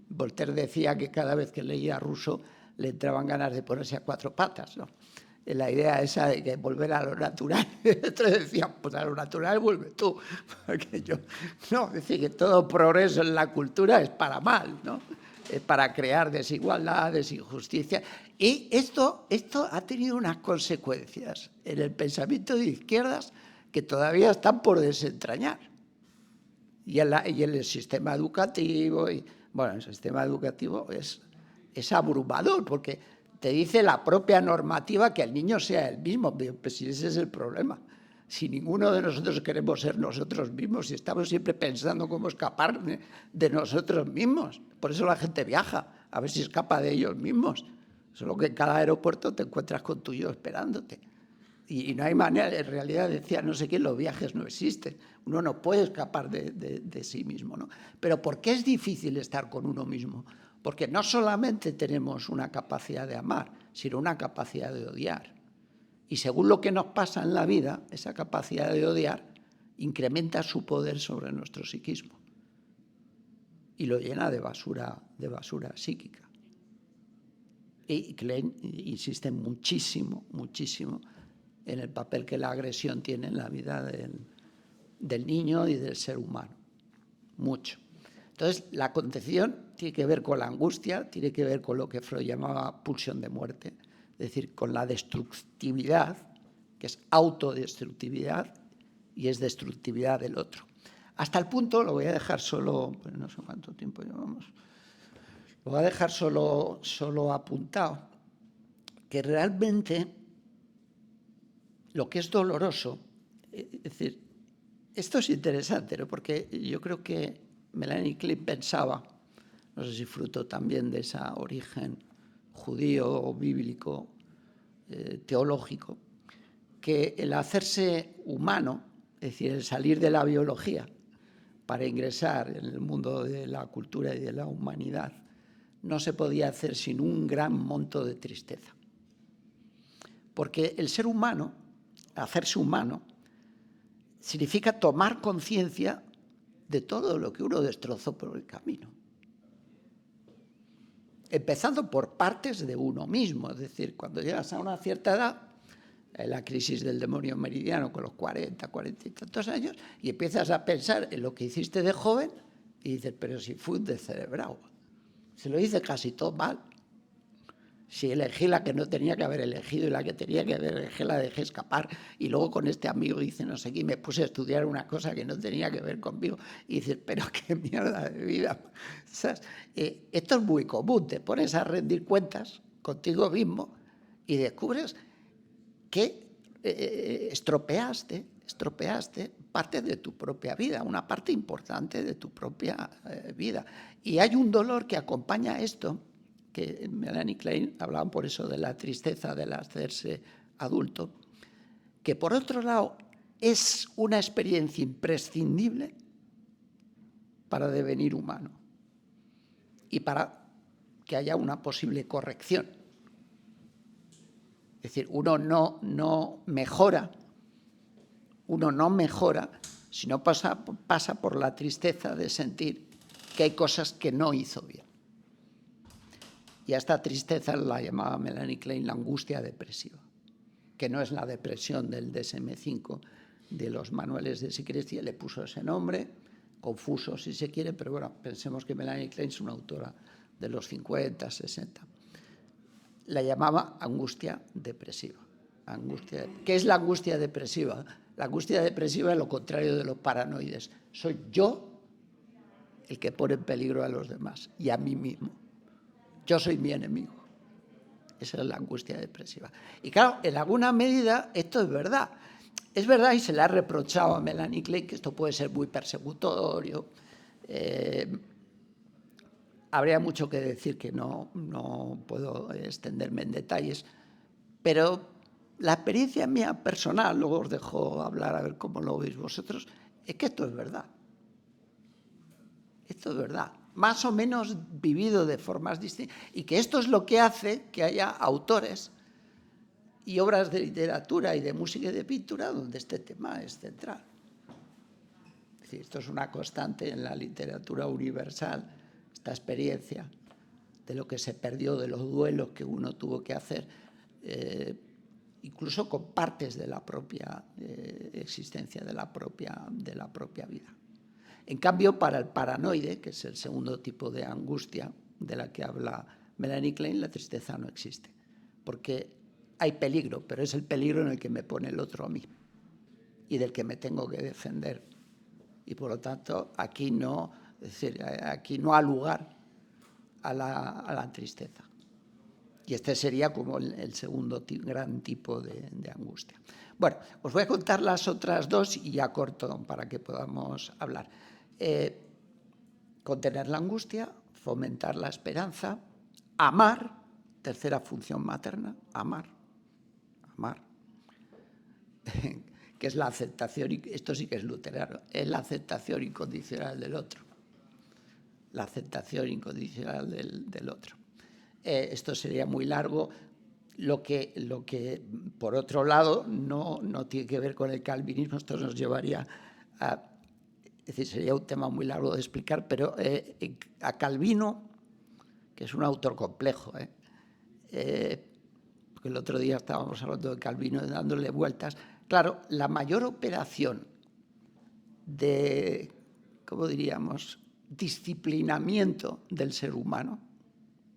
Voltaire decía que cada vez que leía ruso le entraban ganas de ponerse a cuatro patas, ¿no? La idea esa de que volver a lo natural. Entonces decía, pues a lo natural vuelve tú. Porque yo, no, decir que todo progreso en la cultura es para mal, ¿no? Es para crear desigualdades, injusticia. Y esto ha tenido unas consecuencias en el pensamiento de izquierdas que todavía están por desentrañar. Y en el sistema educativo, bueno, el sistema educativo es abrumador, porque te dice la propia normativa que el niño sea el mismo. Pues si ese es el problema. Si ninguno de nosotros queremos ser nosotros mismos, si estamos siempre pensando cómo escapar de nosotros mismos. Por eso la gente viaja, a ver si escapa de ellos mismos. Solo que en cada aeropuerto te encuentras con tu yo esperándote. Y no hay manera, en realidad decía no sé quién, los viajes no existen. Uno no puede escapar de sí mismo, ¿no? Pero ¿por qué es difícil estar con uno mismo? Porque no solamente tenemos una capacidad de amar, sino una capacidad de odiar. Y según lo que nos pasa en la vida, esa capacidad de odiar incrementa su poder sobre nuestro psiquismo y lo llena de basura psíquica. Y Klein insiste muchísimo en el papel que la agresión tiene en la vida del niño y del ser humano. Mucho. Entonces, la contención tiene que ver con la angustia, tiene que ver con lo que Freud llamaba pulsión de muerte, es decir, con la destructividad, que es autodestructividad y es destructividad del otro. Hasta el punto, lo voy a dejar solo, pues no sé cuánto tiempo llevamos, Lo voy a dejar solo apuntado, que realmente lo que es doloroso, es decir, esto es interesante, ¿no? Porque yo creo que Melanie Klein pensaba, no sé si fruto también de ese origen judío o bíblico, teológico, que el hacerse humano, es decir, el salir de la biología para ingresar en el mundo de la cultura y de la humanidad, no se podía hacer sin un gran monto de tristeza. Porque el ser humano, hacerse humano, significa tomar conciencia de todo lo que uno destrozó por el camino. Empezando por partes de uno mismo, es decir, cuando llegas a una cierta edad, la crisis del demonio meridiano con los 40 y tantos años, y empiezas a pensar en lo que hiciste de joven y dices, pero si fui un descerebrado, se lo hice casi todo mal. Si elegí la que no tenía que haber elegido y la que tenía que haber elegido la dejé escapar, y luego con este amigo dice no sé qué, me puse a estudiar una cosa que no tenía que ver conmigo, y dices, pero qué mierda de vida. ¿Sabes? Esto es muy común, te pones a rendir cuentas contigo mismo y descubres que estropeaste parte de tu propia vida, una parte importante de tu propia vida. Y hay un dolor que acompaña a esto, que Melanie Klein hablaba por eso de la tristeza del hacerse adulto, que por otro lado es una experiencia imprescindible para devenir humano y para que haya una posible corrección. Es decir, uno no mejora si no pasa por la tristeza de sentir que hay cosas que no hizo bien. Y a esta tristeza la llamaba Melanie Klein la angustia depresiva, que no es la depresión del DSM-5 de los manuales de psiquiatría, le puso ese nombre, confuso si se quiere, pero bueno, pensemos que Melanie Klein es una autora de los 50, 60. La llamaba angustia depresiva. ¿Qué es la angustia depresiva? La angustia depresiva es lo contrario de los paranoides. Soy yo el que pone en peligro a los demás y a mí mismo. Yo soy mi enemigo. Esa es la angustia depresiva. Y claro, en alguna medida esto es verdad. Es verdad, y se le ha reprochado a Melanie Klein que esto puede ser muy persecutorio. Habría mucho que decir que no puedo extenderme en detalles, pero la experiencia mía personal, luego os dejo hablar a ver cómo lo veis vosotros, es que esto es verdad. Esto es verdad. Más o menos vivido de formas distintas. Y que esto es lo que hace que haya autores y obras de literatura y de música y de pintura donde este tema es central. Es decir, esto es una constante en la literatura universal, esta experiencia de lo que se perdió, de los duelos que uno tuvo que hacer, incluso con partes de la propia existencia, de la propia vida. En cambio, para el paranoide, que es el segundo tipo de angustia de la que habla Melanie Klein, la tristeza no existe, porque hay peligro, pero es el peligro en el que me pone el otro a mí y del que me tengo que defender. Y por lo tanto, aquí no ha lugar a la tristeza. Y este sería como el segundo gran tipo de angustia. Bueno, os voy a contar las otras dos y ya corto para que podamos hablar. Contener la angustia, fomentar la esperanza, amar, tercera función materna, amar, que es la aceptación, esto sí que es luterano, es la aceptación incondicional del otro. La aceptación incondicional del otro. Esto sería muy largo. Lo que por otro lado, no tiene que ver con el calvinismo, esto nos llevaría a... Es decir, sería un tema muy largo de explicar, pero a Calvino, que es un autor complejo, porque el otro día estábamos hablando de Calvino y dándole vueltas. Claro, la mayor operación de, ¿cómo diríamos?, disciplinamiento del ser humano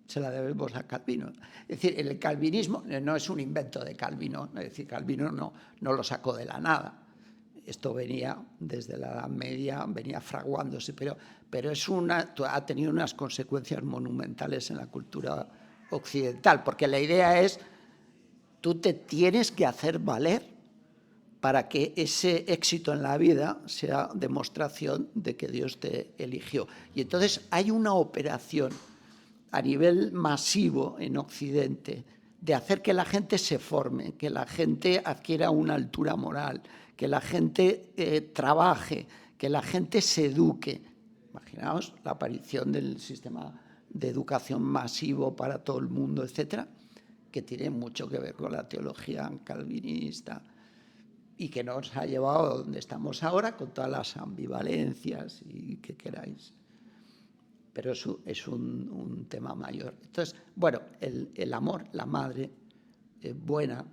se la debemos a Calvino. Es decir, el calvinismo no es un invento de Calvino, es decir, Calvino no lo sacó de la nada. Esto venía desde la Edad Media, venía fraguándose, pero ha tenido unas consecuencias monumentales en la cultura occidental, porque la idea es, tú te tienes que hacer valer para que ese éxito en la vida sea demostración de que Dios te eligió. Y entonces hay una operación a nivel masivo en Occidente de hacer que la gente se forme, que la gente adquiera una altura moral, que la gente trabaje, que la gente se eduque. Imaginaos la aparición del sistema de educación masivo para todo el mundo, etcétera, que tiene mucho que ver con la teología calvinista y que nos ha llevado a donde estamos ahora, con todas las ambivalencias y que queráis. Pero es un tema mayor. Entonces, bueno, el amor, la madre buena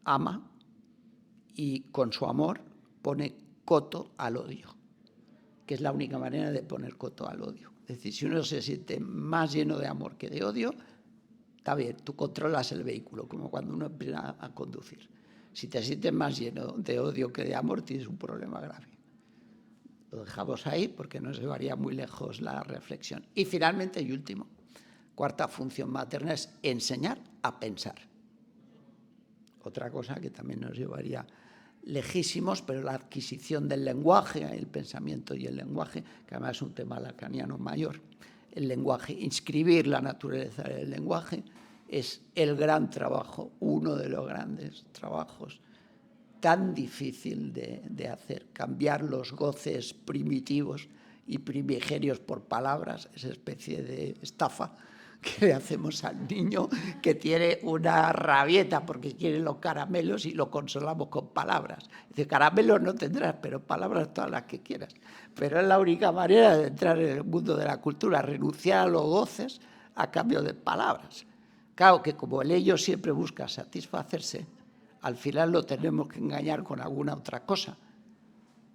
ama y con su amor pone coto al odio, que es la única manera de poner coto al odio. Es decir, si uno se siente más lleno de amor que de odio, está bien, tú controlas el vehículo, como cuando uno empieza a conducir. Si te sientes más lleno de odio que de amor, tienes un problema grave. Lo dejamos ahí porque nos llevaría muy lejos la reflexión. Y finalmente, y último, cuarta función materna es enseñar a pensar. Otra cosa que también nos llevaría lejísimos, pero la adquisición del lenguaje, el pensamiento y el lenguaje, que además es un tema lacaniano mayor, el lenguaje, inscribir la naturaleza del lenguaje, es el gran trabajo, uno de los grandes trabajos, tan difícil de hacer, cambiar los goces primitivos y primigenios por palabras, esa especie de estafa que le hacemos al niño que tiene una rabieta porque quiere los caramelos y lo consolamos con palabras. Dice, caramelos no tendrás, pero palabras todas las que quieras. Pero es la única manera de entrar en el mundo de la cultura, renunciar a los goces a cambio de palabras. Claro que como el ello siempre busca satisfacerse, al final lo tenemos que engañar con alguna otra cosa.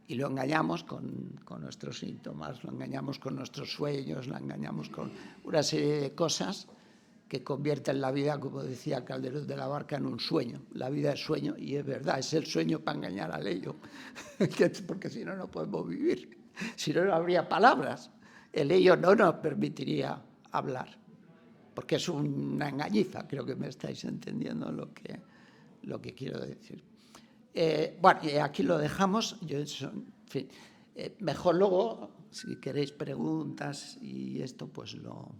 Y lo engañamos con nuestros síntomas, lo engañamos con nuestros sueños, lo engañamos con una serie de cosas que convierten la vida, como decía Calderón de la Barca, en un sueño. La vida es sueño, y es verdad, es el sueño para engañar al ello, porque si no, no podemos vivir. Si no, no habría palabras. El ello no nos permitiría hablar, porque es una engañiza. Creo que me estáis entendiendo lo que quiero decir. Bueno, y aquí lo dejamos. Yo, en fin, mejor luego, si queréis preguntas y esto, pues lo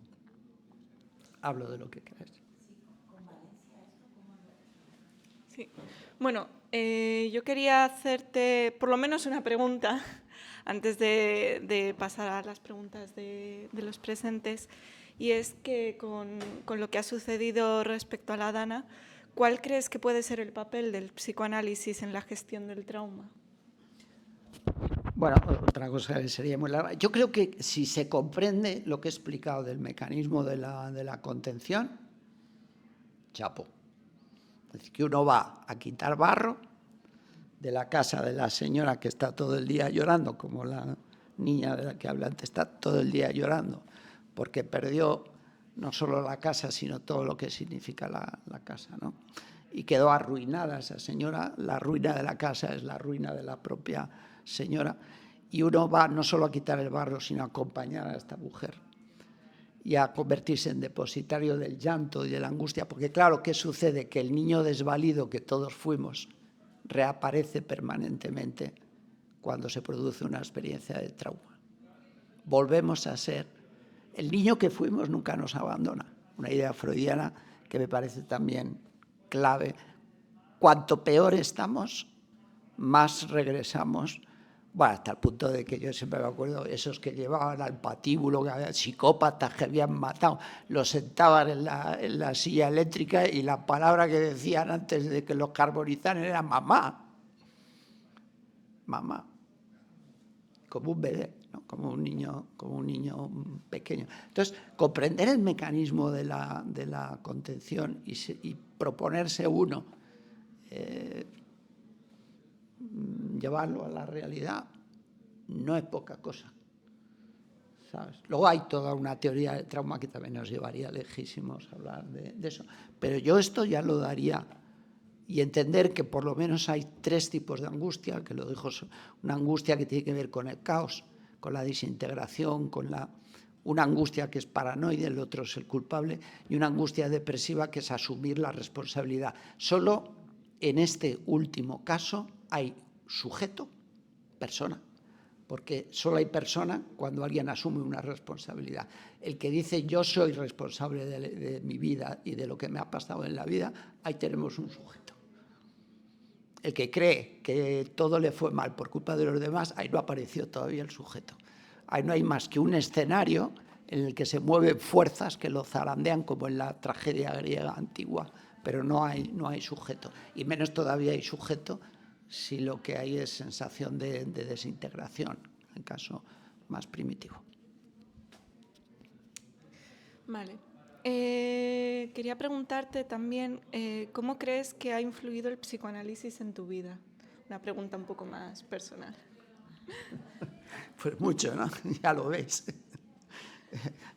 hablo de lo que queráis. Sí. Bueno, yo quería hacerte por lo menos una pregunta antes de pasar a las preguntas de los presentes, y es que con lo que ha sucedido respecto a la Dana, ¿cuál crees que puede ser el papel del psicoanálisis en la gestión del trauma? Bueno, otra cosa que sería muy larga. Yo creo que si se comprende lo que he explicado del mecanismo de la contención, chapo. Es decir, que uno va a quitar barro de la casa de la señora que está todo el día llorando, como la niña de la que habla antes, está todo el día llorando, porque perdió no solo la casa, sino todo lo que significa la casa, ¿no? Y quedó arruinada esa señora. La ruina de la casa es la ruina de la propia señora. Y uno va no solo a quitar el barro, sino a acompañar a esta mujer y a convertirse en depositario del llanto y de la angustia. Porque claro, ¿qué sucede? Que el niño desvalido que todos fuimos reaparece permanentemente cuando se produce una experiencia de trauma. Volvemos a ser. El niño que fuimos nunca nos abandona. Una idea freudiana que me parece también clave. Cuanto peor estamos, más regresamos. Bueno, hasta el punto de que yo siempre me acuerdo, esos que llevaban al patíbulo, que había psicópatas que habían matado, los sentaban en la silla eléctrica y la palabra que decían antes de que los carbonizaran era mamá. Mamá. Como un bebé, ¿no? como un niño pequeño. Entonces, comprender el mecanismo de la contención y proponerse uno, llevarlo a la realidad, no es poca cosa, ¿sabes? Luego hay toda una teoría del trauma que también nos llevaría lejísimos a hablar de eso, pero yo esto ya lo daría y entender que por lo menos hay 3 tipos de angustia, que lo dijo, una angustia que tiene que ver con el caos, con la desintegración, una angustia que es paranoide, el otro es el culpable, y una angustia depresiva que es asumir la responsabilidad. Solo en este último caso hay sujeto, persona, porque solo hay persona cuando alguien asume una responsabilidad. El que dice yo soy responsable de mi vida y de lo que me ha pasado en la vida, ahí tenemos un sujeto. El que cree que todo le fue mal por culpa de los demás, ahí no apareció todavía el sujeto. Ahí no hay más que un escenario en el que se mueven fuerzas que lo zarandean como en la tragedia griega antigua, pero no hay sujeto. Y menos todavía hay sujeto si lo que hay es sensación de desintegración, en caso más primitivo. Vale. Quería preguntarte también, ¿cómo crees que ha influido el psicoanálisis en tu vida? Una pregunta un poco más personal. Pues mucho, ¿no? Ya lo veis.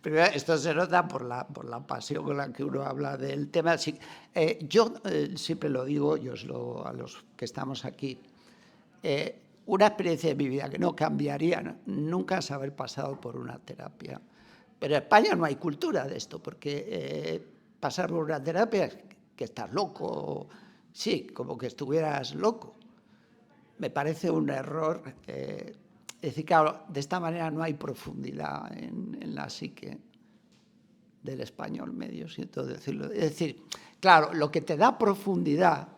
Primero, esto se nota por la pasión con la que uno habla del tema. Yo siempre lo digo, a los que estamos aquí, una experiencia de mi vida que no cambiaría nunca es haber pasado por una terapia. Pero en España no hay cultura de esto, porque pasar por una terapia es que estás loco, sí, como que estuvieras loco. Me parece un error. Es decir, claro, de esta manera no hay profundidad en la psique del español medio, siento decirlo. Es decir, claro, lo que te da profundidad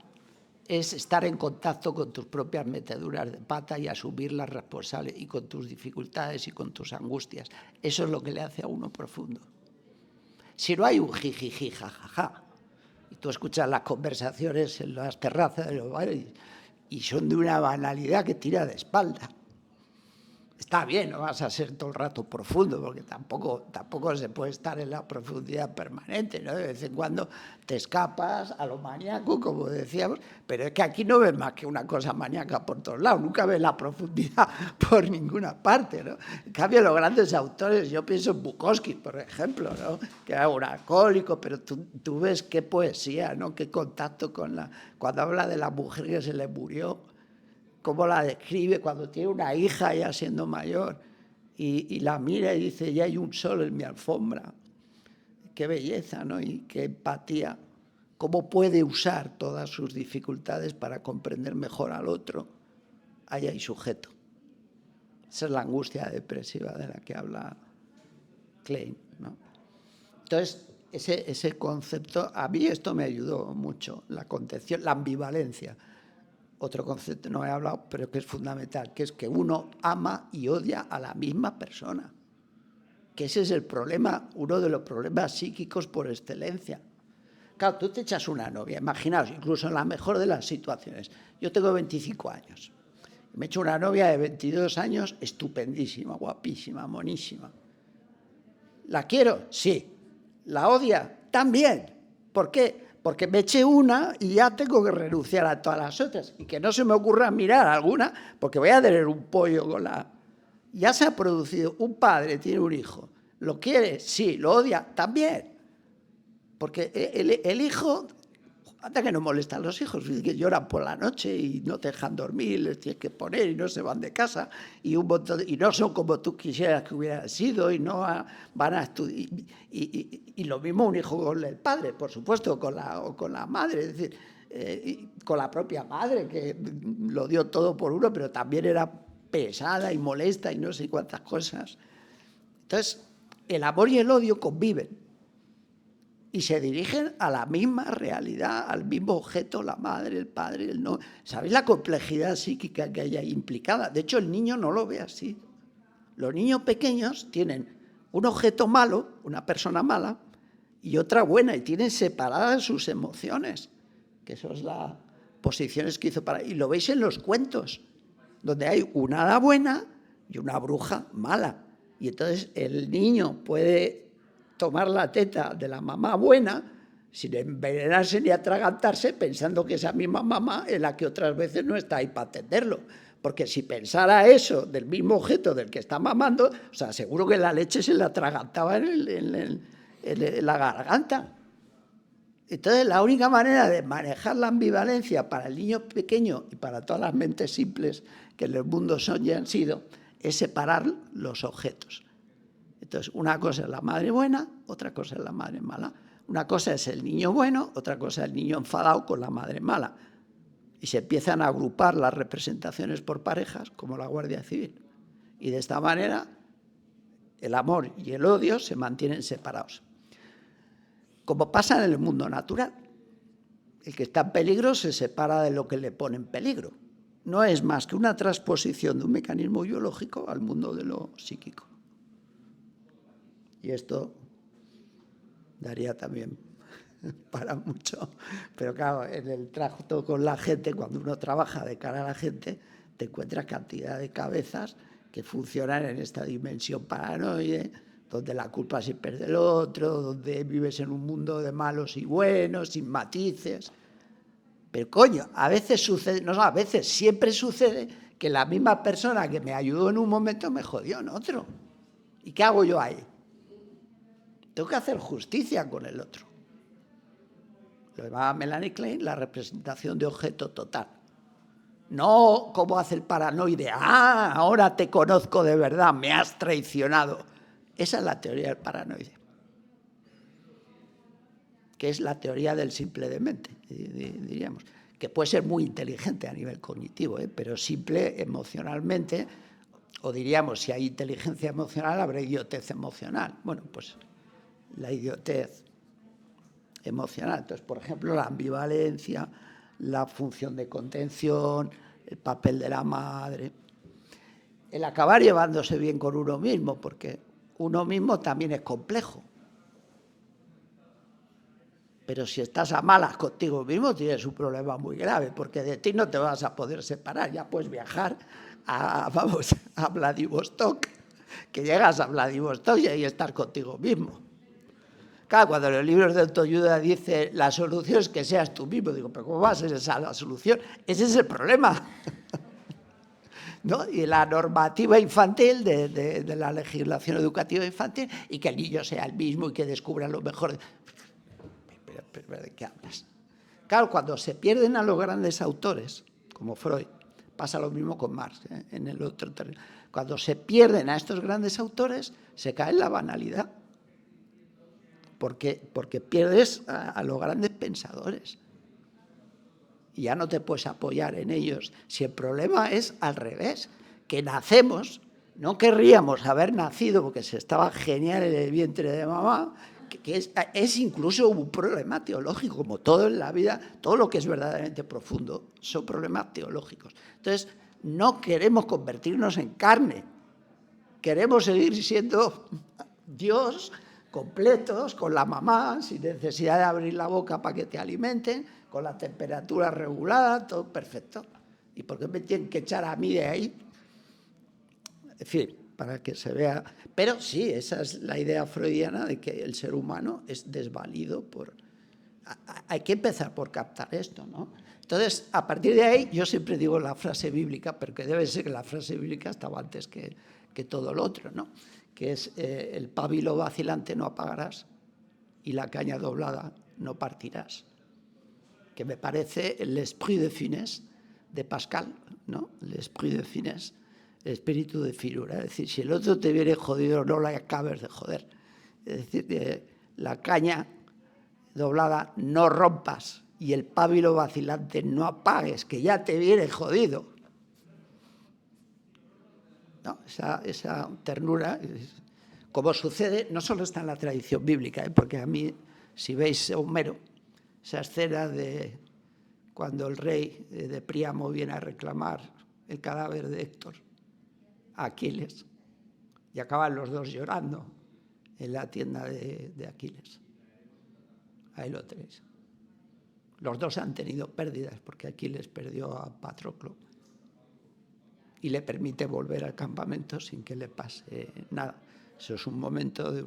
es estar en contacto con tus propias meteduras de pata y asumirlas responsables, y con tus dificultades y con tus angustias. Eso es lo que le hace a uno profundo. Si no hay un jijiji, jajaja, y tú escuchas las conversaciones en las terrazas de los bares y son de una banalidad que tira de espalda. Está bien, no vas a ser todo el rato profundo, porque tampoco se puede estar en la profundidad permanente, ¿no? De vez en cuando te escapas a lo maníaco, como decíamos, pero es que aquí no ves más que una cosa maníaca por todos lados, nunca ves la profundidad por ninguna parte, ¿no? En cambio, los grandes autores, yo pienso en Bukowski, por ejemplo, ¿no? Que era un alcohólico, pero tú ves qué poesía, ¿no? Qué contacto cuando habla de la mujer que se le murió, cómo la describe cuando tiene una hija ya siendo mayor y la mira y dice, ya hay un sol en mi alfombra. Qué belleza, ¿no? Y qué empatía. Cómo puede usar todas sus dificultades para comprender mejor al otro. Ahí hay sujeto. Esa es la angustia depresiva de la que habla Klein, ¿no? Entonces, ese concepto, a mí esto me ayudó mucho, la contención, la ambivalencia. Otro concepto no he hablado, pero que es fundamental, que es que uno ama y odia a la misma persona. Que ese es el problema, uno de los problemas psíquicos por excelencia. Claro, tú te echas una novia, imaginaos, incluso en la mejor de las situaciones. Yo tengo 25 años. Me echo una novia de 22 años, estupendísima, guapísima, monísima. ¿La quiero? Sí. ¿La odia? También. ¿Por qué? Porque me eché una y ya tengo que renunciar a todas las otras. Y que no se me ocurra mirar alguna, porque voy a tener un pollo con la... Ya se ha producido, un padre tiene un hijo. ¿Lo quiere? Sí. ¿Lo odia? También. Porque el hijo... Hasta que no molestan a los hijos, que lloran por la noche y no te dejan dormir, les tienes que poner y no se van de casa y un montón y no son como tú quisieras que hubieran sido y no van a estudiar. Y lo mismo un hijo con el padre, por supuesto, con la madre, es decir, con la propia madre, que lo dio todo por uno, pero también era pesada y molesta y no sé cuántas cosas. Entonces, el amor y el odio conviven. Y se dirigen a la misma realidad, al mismo objeto, la madre, el padre, el no. ¿Sabéis la complejidad psíquica que hay ahí implicada? De hecho, el niño no lo ve así. Los niños pequeños tienen un objeto malo, una persona mala, y otra buena, y tienen separadas sus emociones, que eso es la posición esquizofrénica. Y lo veis en los cuentos, donde hay una hada buena y una bruja mala. Y entonces el niño puede tomar la teta de la mamá buena sin envenenarse ni atragantarse, pensando que esa misma mamá es la que otras veces no está ahí para atenderlo. Porque si pensara eso del mismo objeto del que está mamando, o sea, seguro que la leche se la atragantaba en la garganta. Entonces, la única manera de manejar la ambivalencia para el niño pequeño y para todas las mentes simples que en el mundo son y han sido, es separar los objetos. Entonces, una cosa es la madre buena, otra cosa es la madre mala. Una cosa es el niño bueno, otra cosa es el niño enfadado con la madre mala. Y se empiezan a agrupar las representaciones por parejas, como la Guardia Civil. Y de esta manera, el amor y el odio se mantienen separados. Como pasa en el mundo natural. El que está en peligro se separa de lo que le pone en peligro. No es más que una transposición de un mecanismo biológico al mundo de lo psíquico. Y esto daría también para mucho. Pero claro, en el trato con la gente, cuando uno trabaja de cara a la gente, te encuentras cantidad de cabezas que funcionan en esta dimensión paranoide, donde la culpa siempre es del otro, donde vives en un mundo de malos y buenos, sin matices. Pero coño, a veces sucede, no, a veces siempre sucede que la misma persona que me ayudó en un momento me jodió en otro. ¿Y qué hago yo ahí? Tengo que hacer justicia con el otro. Lo llamaba Melanie Klein la representación de objeto total. No como hace el paranoide, ahora te conozco de verdad, me has traicionado. Esa es la teoría del paranoide, que es la teoría del simple demente, diríamos, que puede ser muy inteligente a nivel cognitivo, pero simple emocionalmente, o diríamos, si hay inteligencia emocional, habrá idiotez emocional. Bueno, pues la idiotez emocional. Entonces, por ejemplo, la ambivalencia, la función de contención, el papel de la madre, el acabar llevándose bien con uno mismo, porque uno mismo también es complejo. Pero si estás a malas contigo mismo, tienes un problema muy grave, porque de ti no te vas a poder separar. Ya puedes viajar a Vladivostok, que llegas a Vladivostok y ahí estás contigo mismo. Claro, cuando en los libros de autoayuda dice la solución es que seas tú mismo, digo, pero ¿cómo va a ser esa la solución? Ese es el problema. ¿No? Y la normativa infantil de la legislación educativa infantil, y que el niño sea el mismo y que descubra lo mejor. ¿Pero de qué hablas? Claro, cuando se pierden a los grandes autores, como Freud, pasa lo mismo con Marx, en el otro terreno. Cuando se pierden a estos grandes autores, se cae en la banalidad, porque pierdes a los grandes pensadores. Y ya no te puedes apoyar en ellos. Si el problema es al revés, que nacemos, no querríamos haber nacido porque se estaba genial en el vientre de mamá, que es incluso un problema teológico, como todo en la vida, todo lo que es verdaderamente profundo son problemas teológicos. Entonces, no queremos convertirnos en carne, queremos seguir siendo Dios completos, con la mamá, sin necesidad de abrir la boca para que te alimenten, con la temperatura regulada, todo perfecto. ¿Y por qué me tienen que echar a mí de ahí? En fin, para que se vea. Pero sí, esa es la idea freudiana de que el ser humano es desvalido por... Hay que empezar por captar esto, ¿no? Entonces, a partir de ahí, yo siempre digo la frase bíblica, pero que debe ser que la frase bíblica estaba antes que todo lo otro, ¿no? Que es el pábilo vacilante no apagarás y la caña doblada no partirás. Que me parece l'esprit de finesse de Pascal, ¿no? L'esprit de finesse, el espíritu de finura. Es decir, si el otro te viene jodido, no la acabes de joder. Es decir, la caña doblada no rompas y el pábilo vacilante no apagues, que ya te viene jodido. ¿No? Esa ternura, como sucede, no solo está en la tradición bíblica, porque a mí, si veis Homero, esa escena de cuando el rey de Príamo viene a reclamar el cadáver de Héctor a Aquiles, y acaban los dos llorando en la tienda de Aquiles. Ahí lo tenéis. Los dos han tenido pérdidas, porque Aquiles perdió a Patroclo y le permite volver al campamento sin que le pase nada. Eso es un momento de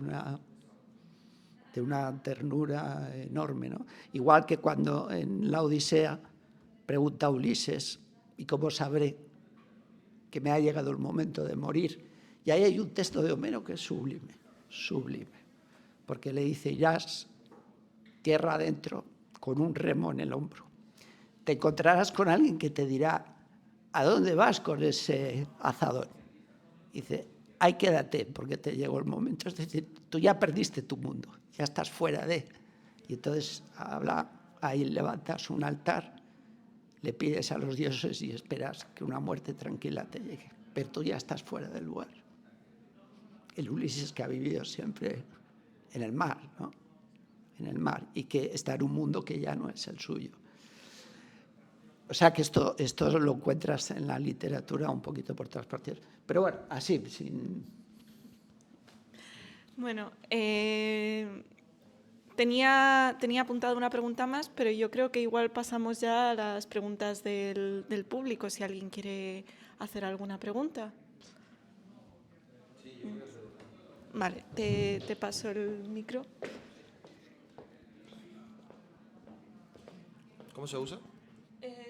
una ternura enorme, ¿no? Igual que cuando en la Odisea pregunta a Ulises, ¿y cómo sabré que me ha llegado el momento de morir? Y ahí hay un texto de Homero que es sublime, sublime, porque le dice, irás tierra adentro con un remo en el hombro. Te encontrarás con alguien que te dirá, ¿a dónde vas con ese azadón? Y dice, ahí quédate, porque te llegó el momento. Es decir, tú ya perdiste tu mundo, ya estás fuera de... Y entonces ahí levantas un altar, le pides a los dioses y esperas que una muerte tranquila te llegue. Pero tú ya estás fuera del lugar. El Ulises que ha vivido siempre en el mar, ¿no? En el mar, y que está en un mundo que ya no es el suyo. O sea que esto lo encuentras en la literatura un poquito por todas partes. Pero bueno, así, sin... Bueno, tenía apuntado una pregunta más, pero yo creo que igual pasamos ya a las preguntas del público, si alguien quiere hacer alguna pregunta. Vale, te paso el micro. ¿Cómo se usa?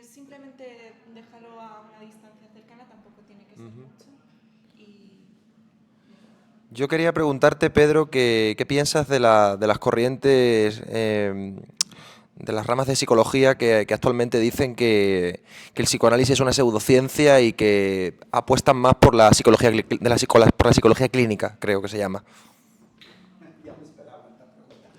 Simplemente déjalo a una distancia cercana, tampoco tiene que ser mucho. Yo quería preguntarte, Pedro, ¿qué piensas de las corrientes, de las ramas de psicología que actualmente dicen que el psicoanálisis es una pseudociencia y que apuestan más por la psicología por la psicología clínica, creo que se llama?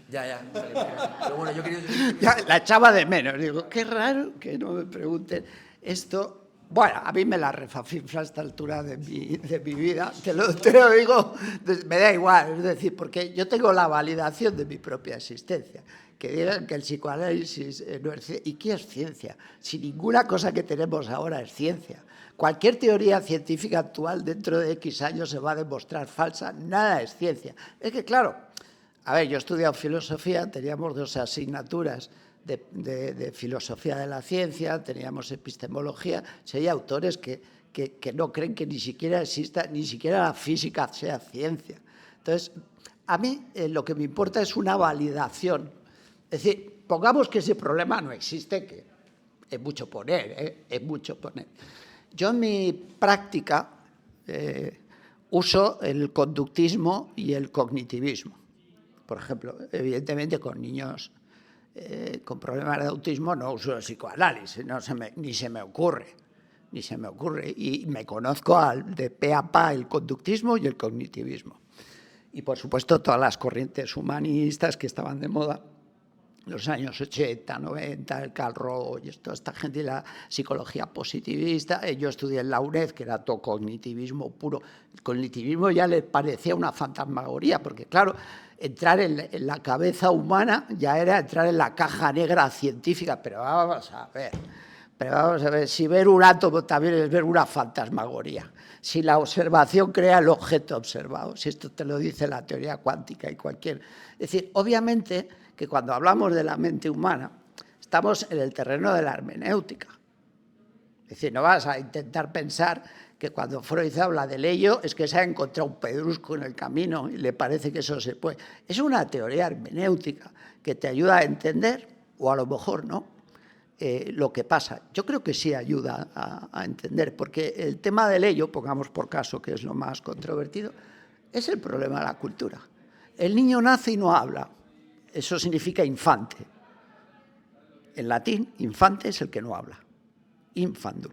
Ya. Pero bueno, yo quería... Ya la echaba de menos. Digo, qué raro que no me pregunten esto. Bueno, a mí me la refafinfla a esta altura de mi vida. Te lo digo, me da igual. Es decir, porque yo tengo la validación de mi propia existencia. Que digan que el psicoanálisis no es ciencia. ¿Y qué es ciencia? Si ninguna cosa que tenemos ahora es ciencia. Cualquier teoría científica actual dentro de X años se va a demostrar falsa. Nada es ciencia. Es que, claro... A ver, yo he estudiado filosofía, teníamos 2 asignaturas de filosofía de la ciencia, teníamos epistemología, hay autores que no creen que ni siquiera exista, ni siquiera la física sea ciencia. Entonces, a mí lo que me importa es una validación. Es decir, pongamos que ese problema no existe, que es mucho poner, es mucho poner. Yo en mi práctica uso el conductismo y el cognitivismo. Por ejemplo, evidentemente con niños con problemas de autismo no uso el psicoanálisis, ni se me ocurre. Y me conozco de pe a pa el conductismo y el cognitivismo. Y por supuesto todas las corrientes humanistas que estaban de moda en los años 80, 90, el Carl Rogers, toda esta gente de la psicología positivista. Yo estudié en la UNED, que era todo cognitivismo puro. El cognitivismo ya le parecía una fantasmagoría, porque claro, entrar en la cabeza humana ya era entrar en la caja negra científica, pero vamos a ver, si ver un átomo también es ver una fantasmagoría, si la observación crea el objeto observado, si esto te lo dice la teoría cuántica y cualquier... Es decir, obviamente que cuando hablamos de la mente humana estamos en el terreno de la hermenéutica. Es decir, no vas a intentar pensar que cuando Freud habla del ello es que se ha encontrado un pedrusco en el camino y le parece que eso se puede. Es una teoría hermenéutica que te ayuda a entender, o a lo mejor no, lo que pasa. Yo creo que sí ayuda a entender, porque el tema del ello, pongamos por caso que es lo más controvertido, es el problema de la cultura. El niño nace y no habla. Eso significa infante. En latín, infante es el que no habla. Infandum.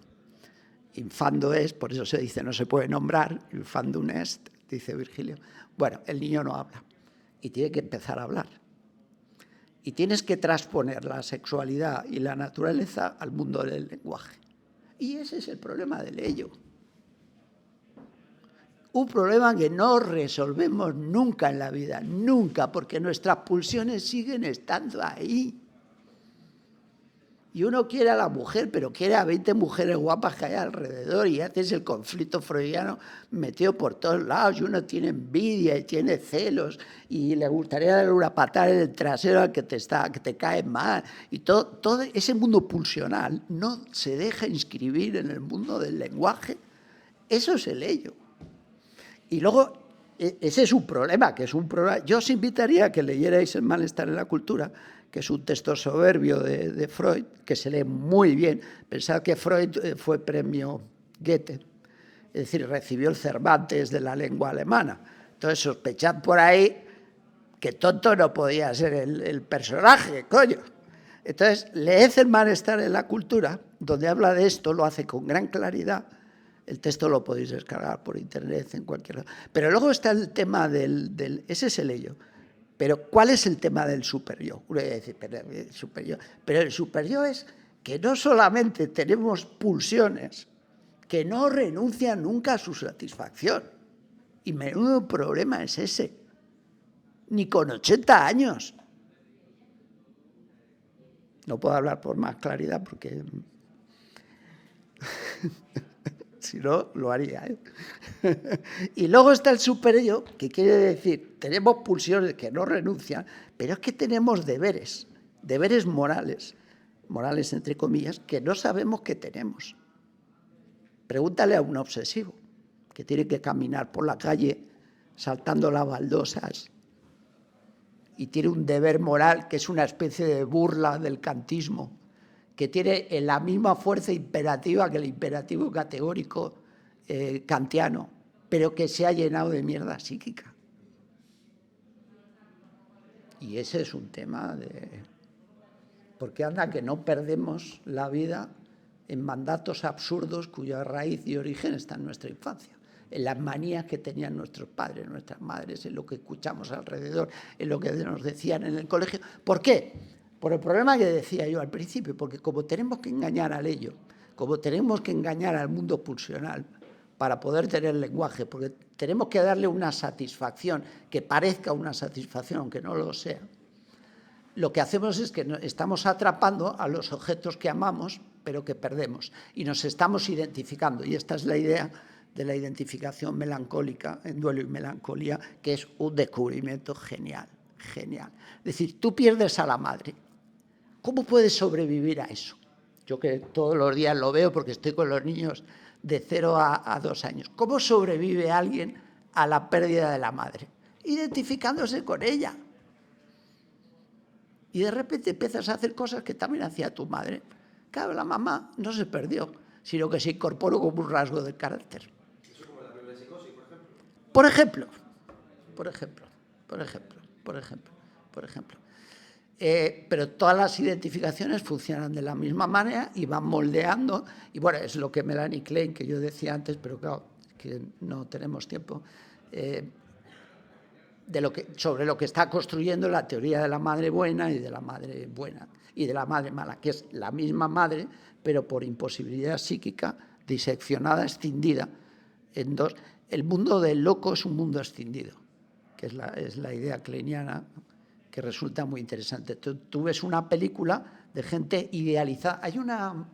Infando es, por eso se dice, no se puede nombrar, infandum est, dice Virgilio. Bueno, el niño no habla y tiene que empezar a hablar. Y tienes que transponer la sexualidad y la naturaleza al mundo del lenguaje. Y ese es el problema del ello. Un problema que no resolvemos nunca en la vida, nunca, porque nuestras pulsiones siguen estando ahí. Y uno quiere a la mujer, pero quiere a 20 mujeres guapas que hay alrededor, y haces el conflicto freudiano metido por todos lados, y uno tiene envidia y tiene celos, y le gustaría darle una patada en el trasero al que te cae mal. Y todo ese mundo pulsional no se deja inscribir en el mundo del lenguaje. Eso es el ello. Y luego, ese es un problema, que es un problema. Yo os invitaría a que leyerais El malestar en la cultura, que es un texto soberbio de Freud, que se lee muy bien. Pensad que Freud fue premio Goethe, es decir, recibió el Cervantes de la lengua alemana. Entonces sospechad por ahí que tonto no podía ser el personaje, coño. Entonces, leed El malestar en la cultura, donde habla de esto, lo hace con gran claridad. El texto lo podéis descargar por internet en cualquier lado. Pero luego está el tema ese es el ello. Pero ¿cuál es el tema del superyo? Uno va a decir, pero el superyo es que no solamente tenemos pulsiones que no renuncian nunca a su satisfacción. Y menudo problema es ese. Ni con 80 años. No puedo hablar por más claridad porque si no, lo haría. Y luego está el superyo, que quiere decir, tenemos pulsiones que no renuncian, pero es que tenemos deberes morales entre comillas, que no sabemos que tenemos. Pregúntale a un obsesivo, que tiene que caminar por la calle saltando las baldosas y tiene un deber moral que es una especie de burla del kantismo, que tiene la misma fuerza imperativa que el imperativo categórico kantiano, pero que se ha llenado de mierda psíquica. Y ese es un tema porque anda que no perdemos la vida en mandatos absurdos cuya raíz y origen está en nuestra infancia, en las manías que tenían nuestros padres, nuestras madres, en lo que escuchamos alrededor, en lo que nos decían en el colegio. ¿Por qué? Por el problema que decía yo al principio, porque como tenemos que engañar al ello, como tenemos que engañar al mundo pulsional para poder tener lenguaje, porque tenemos que darle una satisfacción, que parezca una satisfacción, aunque no lo sea, lo que hacemos es que estamos atrapando a los objetos que amamos, pero que perdemos, y nos estamos identificando, y esta es la idea de la identificación melancólica en Duelo y Melancolía, que es un descubrimiento genial, genial. Es decir, tú pierdes a la madre. ¿Cómo puedes sobrevivir a eso? Yo que todos los días lo veo porque estoy con los niños de 0 a 2 años. ¿Cómo sobrevive alguien a la pérdida de la madre? Identificándose con ella. Y de repente empiezas a hacer cosas que también hacía tu madre. Claro, la mamá no se perdió, sino que se incorporó como un rasgo del carácter. ¿Eso como la primera psicosis, por ejemplo? Por ejemplo. Pero todas las identificaciones funcionan de la misma manera y van moldeando. Y bueno, es lo que Melanie Klein, que yo decía antes, pero claro, que no tenemos tiempo, sobre lo que está construyendo la teoría de la madre buena y de la madre buena y de la madre mala, que es la misma madre, pero por imposibilidad psíquica, diseccionada, escindida en dos. El mundo del loco es un mundo escindido, que es la idea kleiniana, que resulta muy interesante. Tú ves una película de gente idealizada. Hay una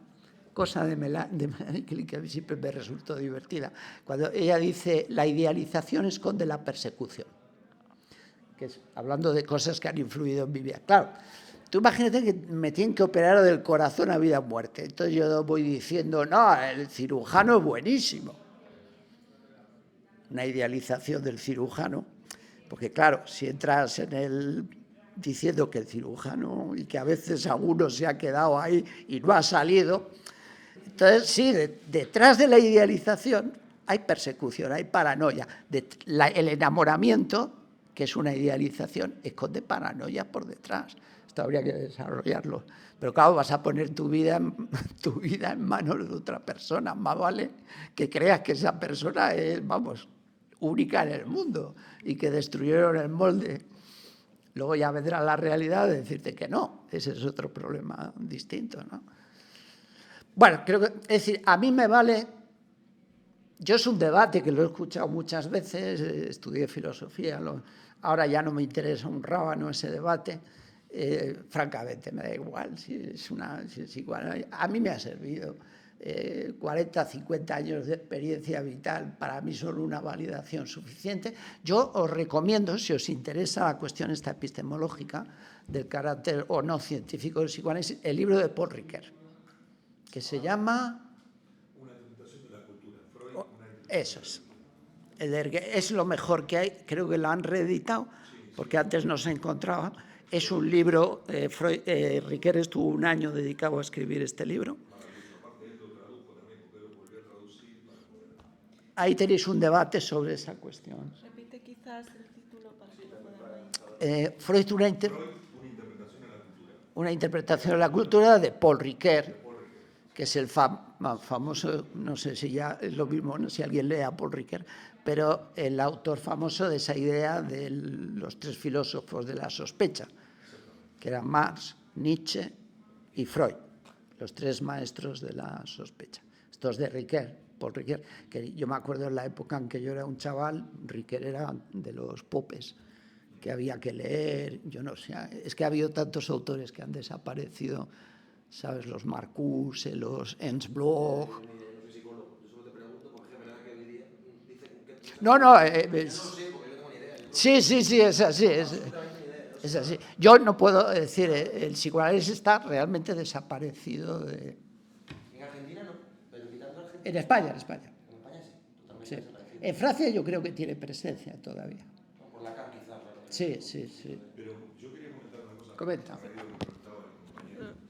cosa de Melanie Klein que a mí siempre me resultó divertida, cuando ella dice, la idealización esconde la persecución, que es hablando de cosas que han influido en mi vida. Claro, tú imagínate que me tienen que operar del corazón a vida o muerte. Entonces yo voy diciendo, no, el cirujano es buenísimo. Una idealización del cirujano, porque claro, si entras en el diciendo que el cirujano y que a veces alguno se ha quedado ahí y no ha salido, entonces sí, detrás de la idealización hay persecución, hay paranoia. El enamoramiento, que es una idealización, esconde paranoia por detrás. Esto habría que desarrollarlo. Pero claro, vas a poner tu vida en manos de otra persona. Más vale que creas que esa persona es, vamos, única en el mundo y que destruyeron el molde. Luego ya vendrá la realidad de decirte que no. Ese es otro problema distinto, ¿no? Bueno, creo que, es decir, a mí me vale. Yo es un debate que lo he escuchado muchas veces, estudié filosofía, ahora ya no me interesa un rábano ese debate, francamente me da igual si es igual. A mí me ha servido 40, 50 años de experiencia vital, para mí son una validación suficiente. Yo os recomiendo, si os interesa la cuestión esta epistemológica del carácter o no científico del psicoanálisis, el libro de Paul Ricoeur, que se llama... Eso es. Es lo mejor que hay, creo que lo han reeditado, porque antes no se encontraba. Es un libro, Ricoeur estuvo un año dedicado a escribir este libro. Ahí tenéis un debate sobre esa cuestión. Repite quizás el título para que lo podamos... Freud, una interpretación de la cultura de Paul Ricoeur, que es el famoso, no sé si ya es lo mismo, no sé si alguien lee a Paul Ricoeur, pero el autor famoso de esa idea de los 3 filósofos de la sospecha, que eran Marx, Nietzsche y Freud, los 3 maestros de la sospecha. Estos de Ricoeur, Paul Ricoeur, que yo me acuerdo en la época en que yo era un chaval, Ricoeur era de los popes que había que leer, yo no sé, es que ha habido tantos autores que han desaparecido, ¿sabes? Los Marcuse, los Ernst Bloch. No, sí, es así, es así. Yo no puedo decir, el psicoanálisis está realmente desaparecido de... En Argentina no, pero quitando Argentina. En España. En España sí, totalmente. Sí. En Francia yo creo que tiene presencia todavía. Por la CAM quizás. Sí. Pero yo quería comentar una cosa. Comenta.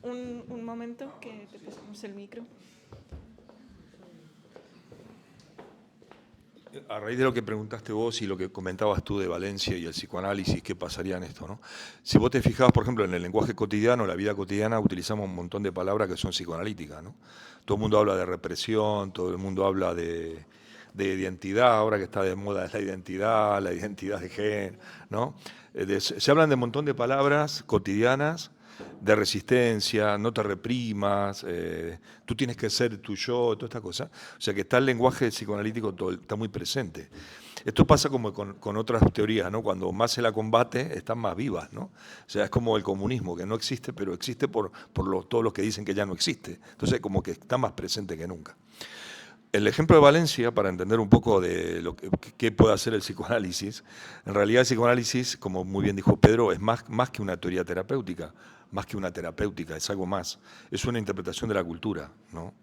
Un momento, que te pasamos el micro. A raíz de lo que preguntaste vos y lo que comentabas tú de Valencia y el psicoanálisis, ¿qué pasaría en esto, no? Si vos te fijabas, por ejemplo, en el lenguaje cotidiano, la vida cotidiana, utilizamos un montón de palabras que son psicoanalíticas, ¿no? Todo el mundo habla de represión, todo el mundo habla de identidad, ahora que está de moda la identidad de género, ¿no? Se hablan de un montón de palabras cotidianas, de resistencia, no te reprimas, tú tienes que ser tu yo, toda esta cosa. O sea que está el lenguaje psicoanalítico, está muy presente. Esto pasa como con otras teorías, ¿no? Cuando más se la combate, están más vivas, ¿no? O sea, es como el comunismo, que no existe, pero existe por todos los que dicen que ya no existe. Entonces, como que está más presente que nunca. El ejemplo de Valencia, para entender un poco de qué puede hacer el psicoanálisis, en realidad el psicoanálisis, como muy bien dijo Pedro, es más que una teoría terapéutica, es algo más, es una interpretación de la cultura, ¿no?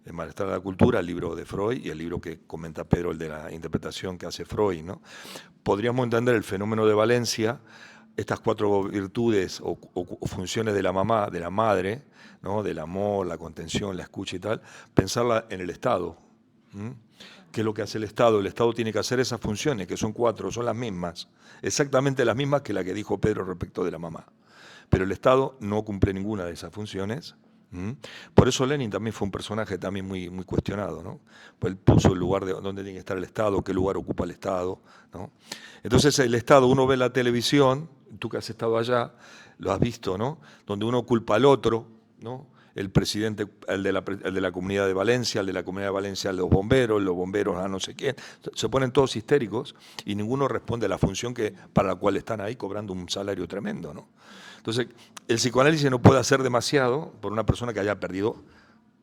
El malestar de la cultura, el libro de Freud y el libro que comenta Pedro, el de la interpretación que hace Freud, ¿no? Podríamos entender el fenómeno de Valencia, estas 4 virtudes o funciones de la mamá, de la madre, ¿no? Del amor, la contención, la escucha y tal, pensarla en el Estado. ¿Qué es lo que hace el Estado? El Estado tiene que hacer esas funciones, que son 4, son las mismas, exactamente las mismas que la que dijo Pedro respecto de la mamá. Pero el Estado no cumple ninguna de esas funciones. Por eso Lenin también fue un personaje también muy cuestionado, ¿no? Pues él puso el lugar de dónde tiene que estar el Estado, qué lugar ocupa el Estado, ¿no? Entonces el Estado, uno ve la televisión, tú que has estado allá, lo has visto, ¿no? Donde uno culpa al otro, ¿no? El presidente, el de la Comunidad de Valencia, el de la Comunidad de Valencia, los bomberos a no sé quién, se ponen todos histéricos y ninguno responde a la función para la cual están ahí cobrando un salario tremendo, ¿no? Entonces, el psicoanálisis no puede hacer demasiado por una persona que haya perdido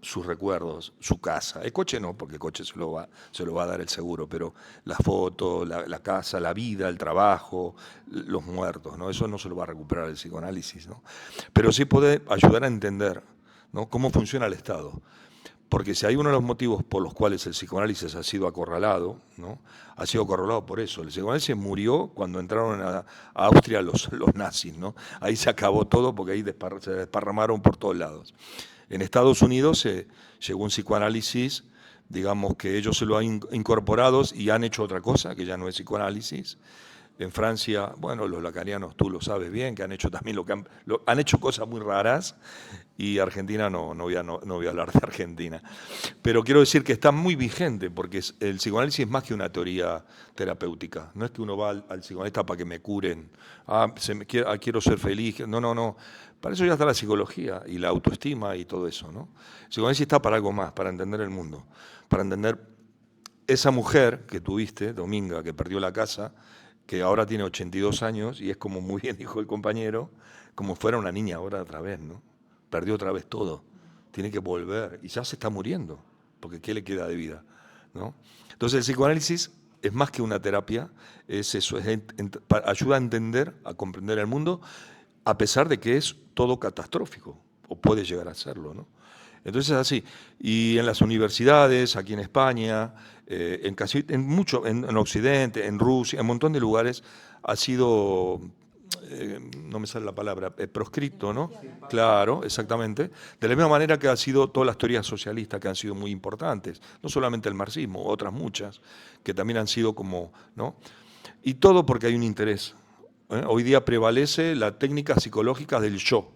sus recuerdos, su casa. El coche no, porque el coche se lo va a dar el seguro, pero las fotos, la casa, la vida, el trabajo, los muertos, ¿no? Eso no se lo va a recuperar el psicoanálisis, ¿no? Pero sí puede ayudar a entender, ¿no? Cómo funciona el Estado. Porque si hay uno de los motivos por los cuales el psicoanálisis ha sido acorralado, ¿no? Ha sido acorralado por eso. El psicoanálisis murió cuando entraron a Austria los nazis, ¿no? Ahí se acabó todo porque ahí se desparramaron por todos lados. En Estados Unidos llegó un psicoanálisis, digamos que ellos se lo han incorporado y han hecho otra cosa, que ya no es psicoanálisis. En Francia, bueno, los lacanianos, tú lo sabes bien, que han hecho también han hecho cosas muy raras, y Argentina no voy a hablar de Argentina. Pero quiero decir que está muy vigente, porque el psicoanálisis es más que una teoría terapéutica. No es que uno va al psicoanalista para que me curen, quiero ser feliz. No. Para eso ya está la psicología y la autoestima y todo eso, ¿no? El psicoanálisis está para algo más, para entender el mundo, para entender esa mujer que tuviste, Dominga, que perdió la casa, que ahora tiene 82 años y es, como muy bien dijo el compañero, como fuera una niña ahora otra vez, ¿no? Perdió otra vez todo, tiene que volver y ya se está muriendo, porque ¿qué le queda de vida, ¿no? Entonces el psicoanálisis es más que una terapia, es eso, ayuda a entender, a comprender el mundo, a pesar de que es todo catastrófico, o puede llegar a serlo, ¿no? Entonces es así. Y en las universidades, aquí en España, en Occidente, en Rusia, en un montón de lugares, ha sido, no me sale la palabra, proscrito, ¿no? Claro, exactamente. De la misma manera que han sido todas las teorías socialistas, que han sido muy importantes. No solamente el marxismo, otras muchas, que también han sido como, ¿no? Y todo porque hay un interés. Hoy día prevalece la técnica psicológica del yo.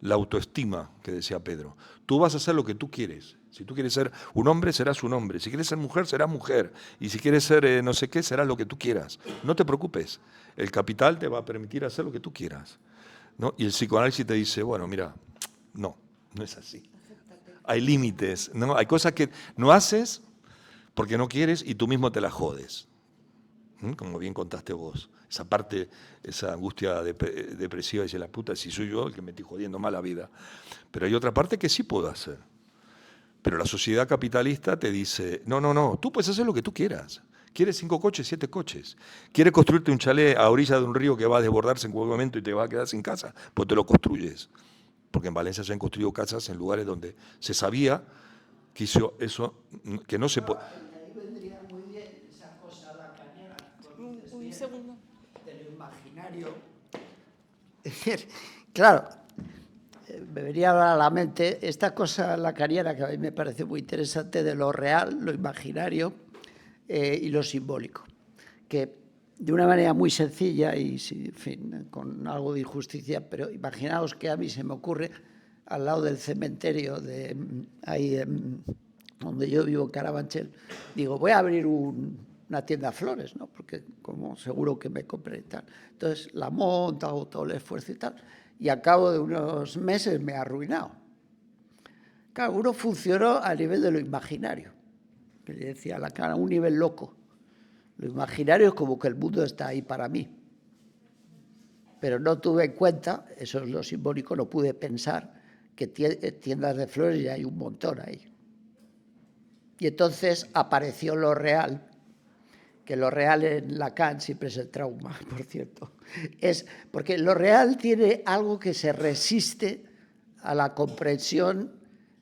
la autoestima que decía Pedro. Tú vas a hacer lo que tú quieres. Si tú quieres ser un hombre, serás un hombre. Si quieres ser mujer, serás mujer. Y si quieres ser no sé qué, serás lo que tú quieras. No te preocupes. El capital te va a permitir hacer lo que tú quieras, ¿no? Y el psicoanálisis te dice, bueno, mira, no es así. Hay límites, ¿no? Hay cosas que no haces porque no quieres y tú mismo te las jodes. Como bien contaste vos. Esa parte, esa angustia depresiva, dice la puta, si soy yo el que me estoy jodiendo más la vida. Pero hay otra parte que sí puedo hacer. Pero la sociedad capitalista te dice, no, tú puedes hacer lo que tú quieras. ¿Quieres 5 coches, 7 coches? ¿Quieres construirte un chalet a orilla de un río que va a desbordarse en cualquier momento y te va a quedar sin casa? Pues te lo construyes. Porque en Valencia se han construido casas en lugares donde se sabía que hizo eso, que no se puede. Ahí vendría muy bien esa cosa lacaniana. Un segundo. De lo imaginario. Es decir, claro, me venía a la mente esta cosa lacaniana que a mí me parece muy interesante de lo real, lo imaginario y lo simbólico. Que de una manera muy sencilla y, en fin, con algo de injusticia, pero imaginaos que a mí se me ocurre al lado del cementerio de ahí donde yo vivo, en Carabanchel, digo, voy a abrir una tienda de flores, ¿no? Porque como seguro que me compré y tal. Entonces la monto, hago todo el esfuerzo y tal, y al cabo de unos meses me ha arruinado. Claro, uno funcionó a nivel de lo imaginario, que le decía Lacan, a un nivel loco. Lo imaginario es como que el mundo está ahí para mí. Pero no tuve en cuenta, eso es lo simbólico, no pude pensar que tiendas de flores ya hay un montón ahí. Y entonces apareció lo real, que lo real en Lacan siempre es el trauma, por cierto. Es porque lo real tiene algo que se resiste a la comprensión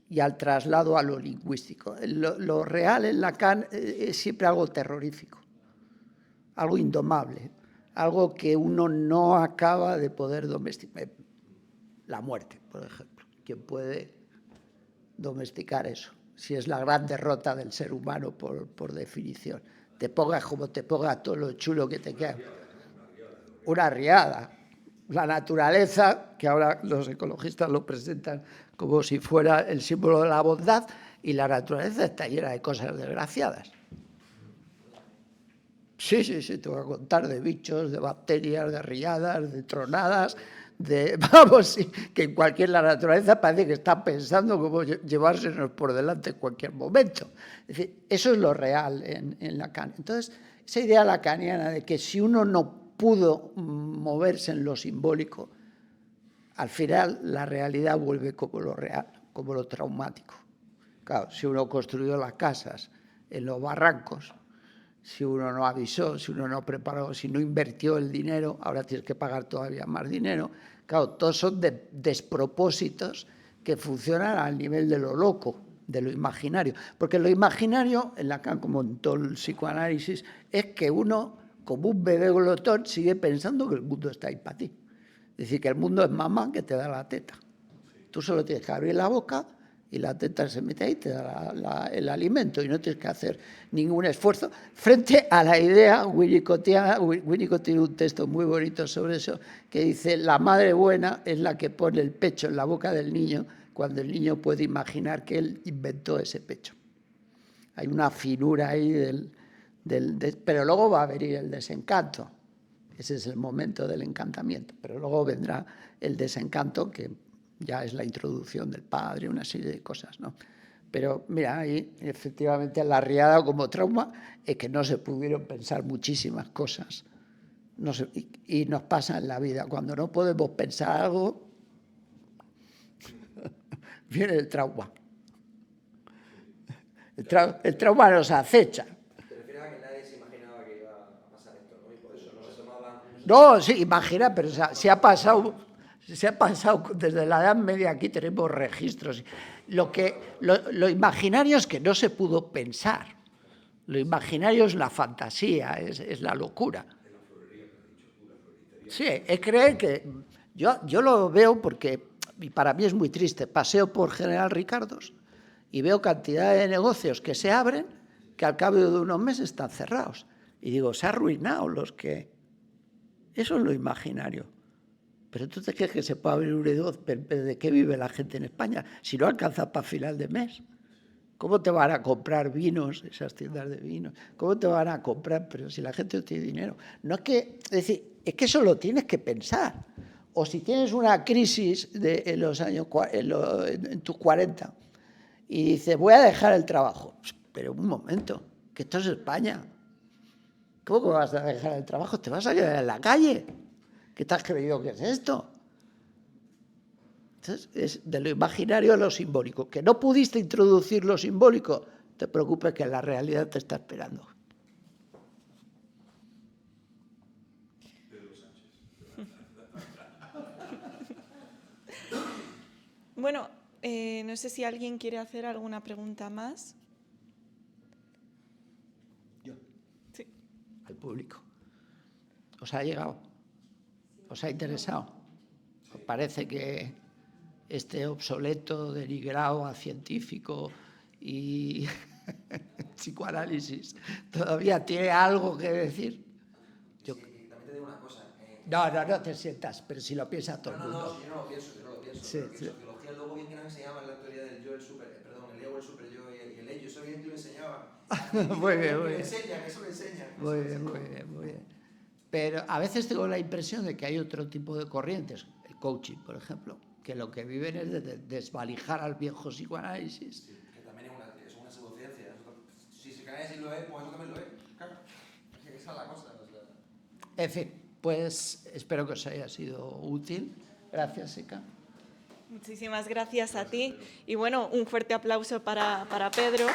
y al traslado a lo lingüístico. Lo real en Lacan es siempre algo terrorífico, algo indomable, algo que uno no acaba de poder domesticar. La muerte, por ejemplo. ¿Quién puede domesticar eso? Si es la gran derrota del ser humano por definición. Te pongas como te pongas, todo lo chulo que te queda. Una riada. La naturaleza, que ahora los ecologistas lo presentan como si fuera el símbolo de la bondad, y la naturaleza está llena de cosas desgraciadas. Sí, te voy a contar de bichos, de bacterias, de riadas, de tronadas, que en la naturaleza parece que está pensando cómo llevársenos por delante en cualquier momento. Es decir, eso es lo real en Lacan. Entonces, esa idea lacaniana de que si uno no pudo moverse en lo simbólico, al final la realidad vuelve como lo real, como lo traumático. Claro, si uno construyó las casas en los barrancos, si uno no avisó, si uno no preparó, si no invirtió el dinero, ahora tienes que pagar todavía más dinero. Claro, todos son despropósitos que funcionan al nivel de lo loco, de lo imaginario. Porque lo imaginario, en Lacan como en todo el psicoanálisis, es que uno, como un bebé glotón, sigue pensando que el mundo está ahí para ti. Es decir, que el mundo es mamá que te da la teta. Tú solo tienes que abrir la boca y la teta se mete ahí y te da el alimento y no tienes que hacer ningún esfuerzo frente a la idea winnicottiana. Winnicott tiene un texto muy bonito sobre eso que dice: la madre buena es la que pone el pecho en la boca del niño cuando el niño puede imaginar que él inventó ese pecho. Hay una finura ahí pero luego va a venir el desencanto. Ese es el momento del encantamiento, pero luego vendrá el desencanto, que ya es la introducción del padre, una serie de cosas, ¿no? Pero mira, ahí efectivamente la riada como trauma es que no se pudieron pensar muchísimas cosas. Y nos pasa en la vida. Cuando no podemos pensar algo, viene el trauma. El trauma nos acecha. ¿Te refieres a que nadie se imaginaba que iba a pasar esto, ¿no? Y por eso no se tomaba... No, sí, imagina, pero se ha pasado desde la Edad Media. Aquí tenemos registros. Lo imaginario es que no se pudo pensar. Lo imaginario es la fantasía, es la locura. Sí, es creer que... Yo lo veo porque, y para mí es muy triste, paseo por General Ricardos y veo cantidad de negocios que se abren que al cabo de unos meses están cerrados. Y digo, se ha arruinado los que... Eso es lo imaginario. Pero tú te crees que se puede abrir un negocio, ¿de qué vive la gente en España? Si no alcanza para final de mes. ¿Cómo te van a comprar vinos, esas tiendas de vinos? ¿Cómo te van a comprar? Pero si la gente no tiene dinero. No es que, es decir, es que eso lo tienes que pensar. O si tienes una crisis en los años, en tus 40 y dices, voy a dejar el trabajo. Pero un momento, que esto es España. ¿Cómo que vas a dejar el trabajo? Te vas a quedar en la calle. ¿Qué te has creído que es esto? Entonces, es de lo imaginario a lo simbólico. Que no pudiste introducir lo simbólico, no te preocupes que la realidad te está esperando. Bueno, no sé si alguien quiere hacer alguna pregunta más. Yo. Sí. Al público. ¿Os ha llegado? ¿Os ha interesado? ¿Os parece que este obsoleto, denigrado a científico y psicoanálisis todavía tiene algo que decir? Yo... Sí, también te digo una cosa. No te sientas, pero si lo piensa todo el mundo. No, yo no lo pienso. Sí, Pero que sí. en sociología luego bien que nos enseñaban la teoría del yo, el ego, el super yo y el ello. Eso bien que lo enseñaban. Muy bien, muy bien. Eso lo enseñan. Muy bien. Pero a veces tengo la impresión de que hay otro tipo de corrientes, el coaching, por ejemplo, que lo que viven es de desvalijar al viejo psicoanálisis. Sí, que también es una pseudociencia. Si psicoanálisis lo es, pues eso también lo es. Claro. Esa es la cosa. En fin, pues espero que os haya sido útil. Gracias, Eka. Muchísimas gracias a ti. Y bueno, un fuerte aplauso para Pedro.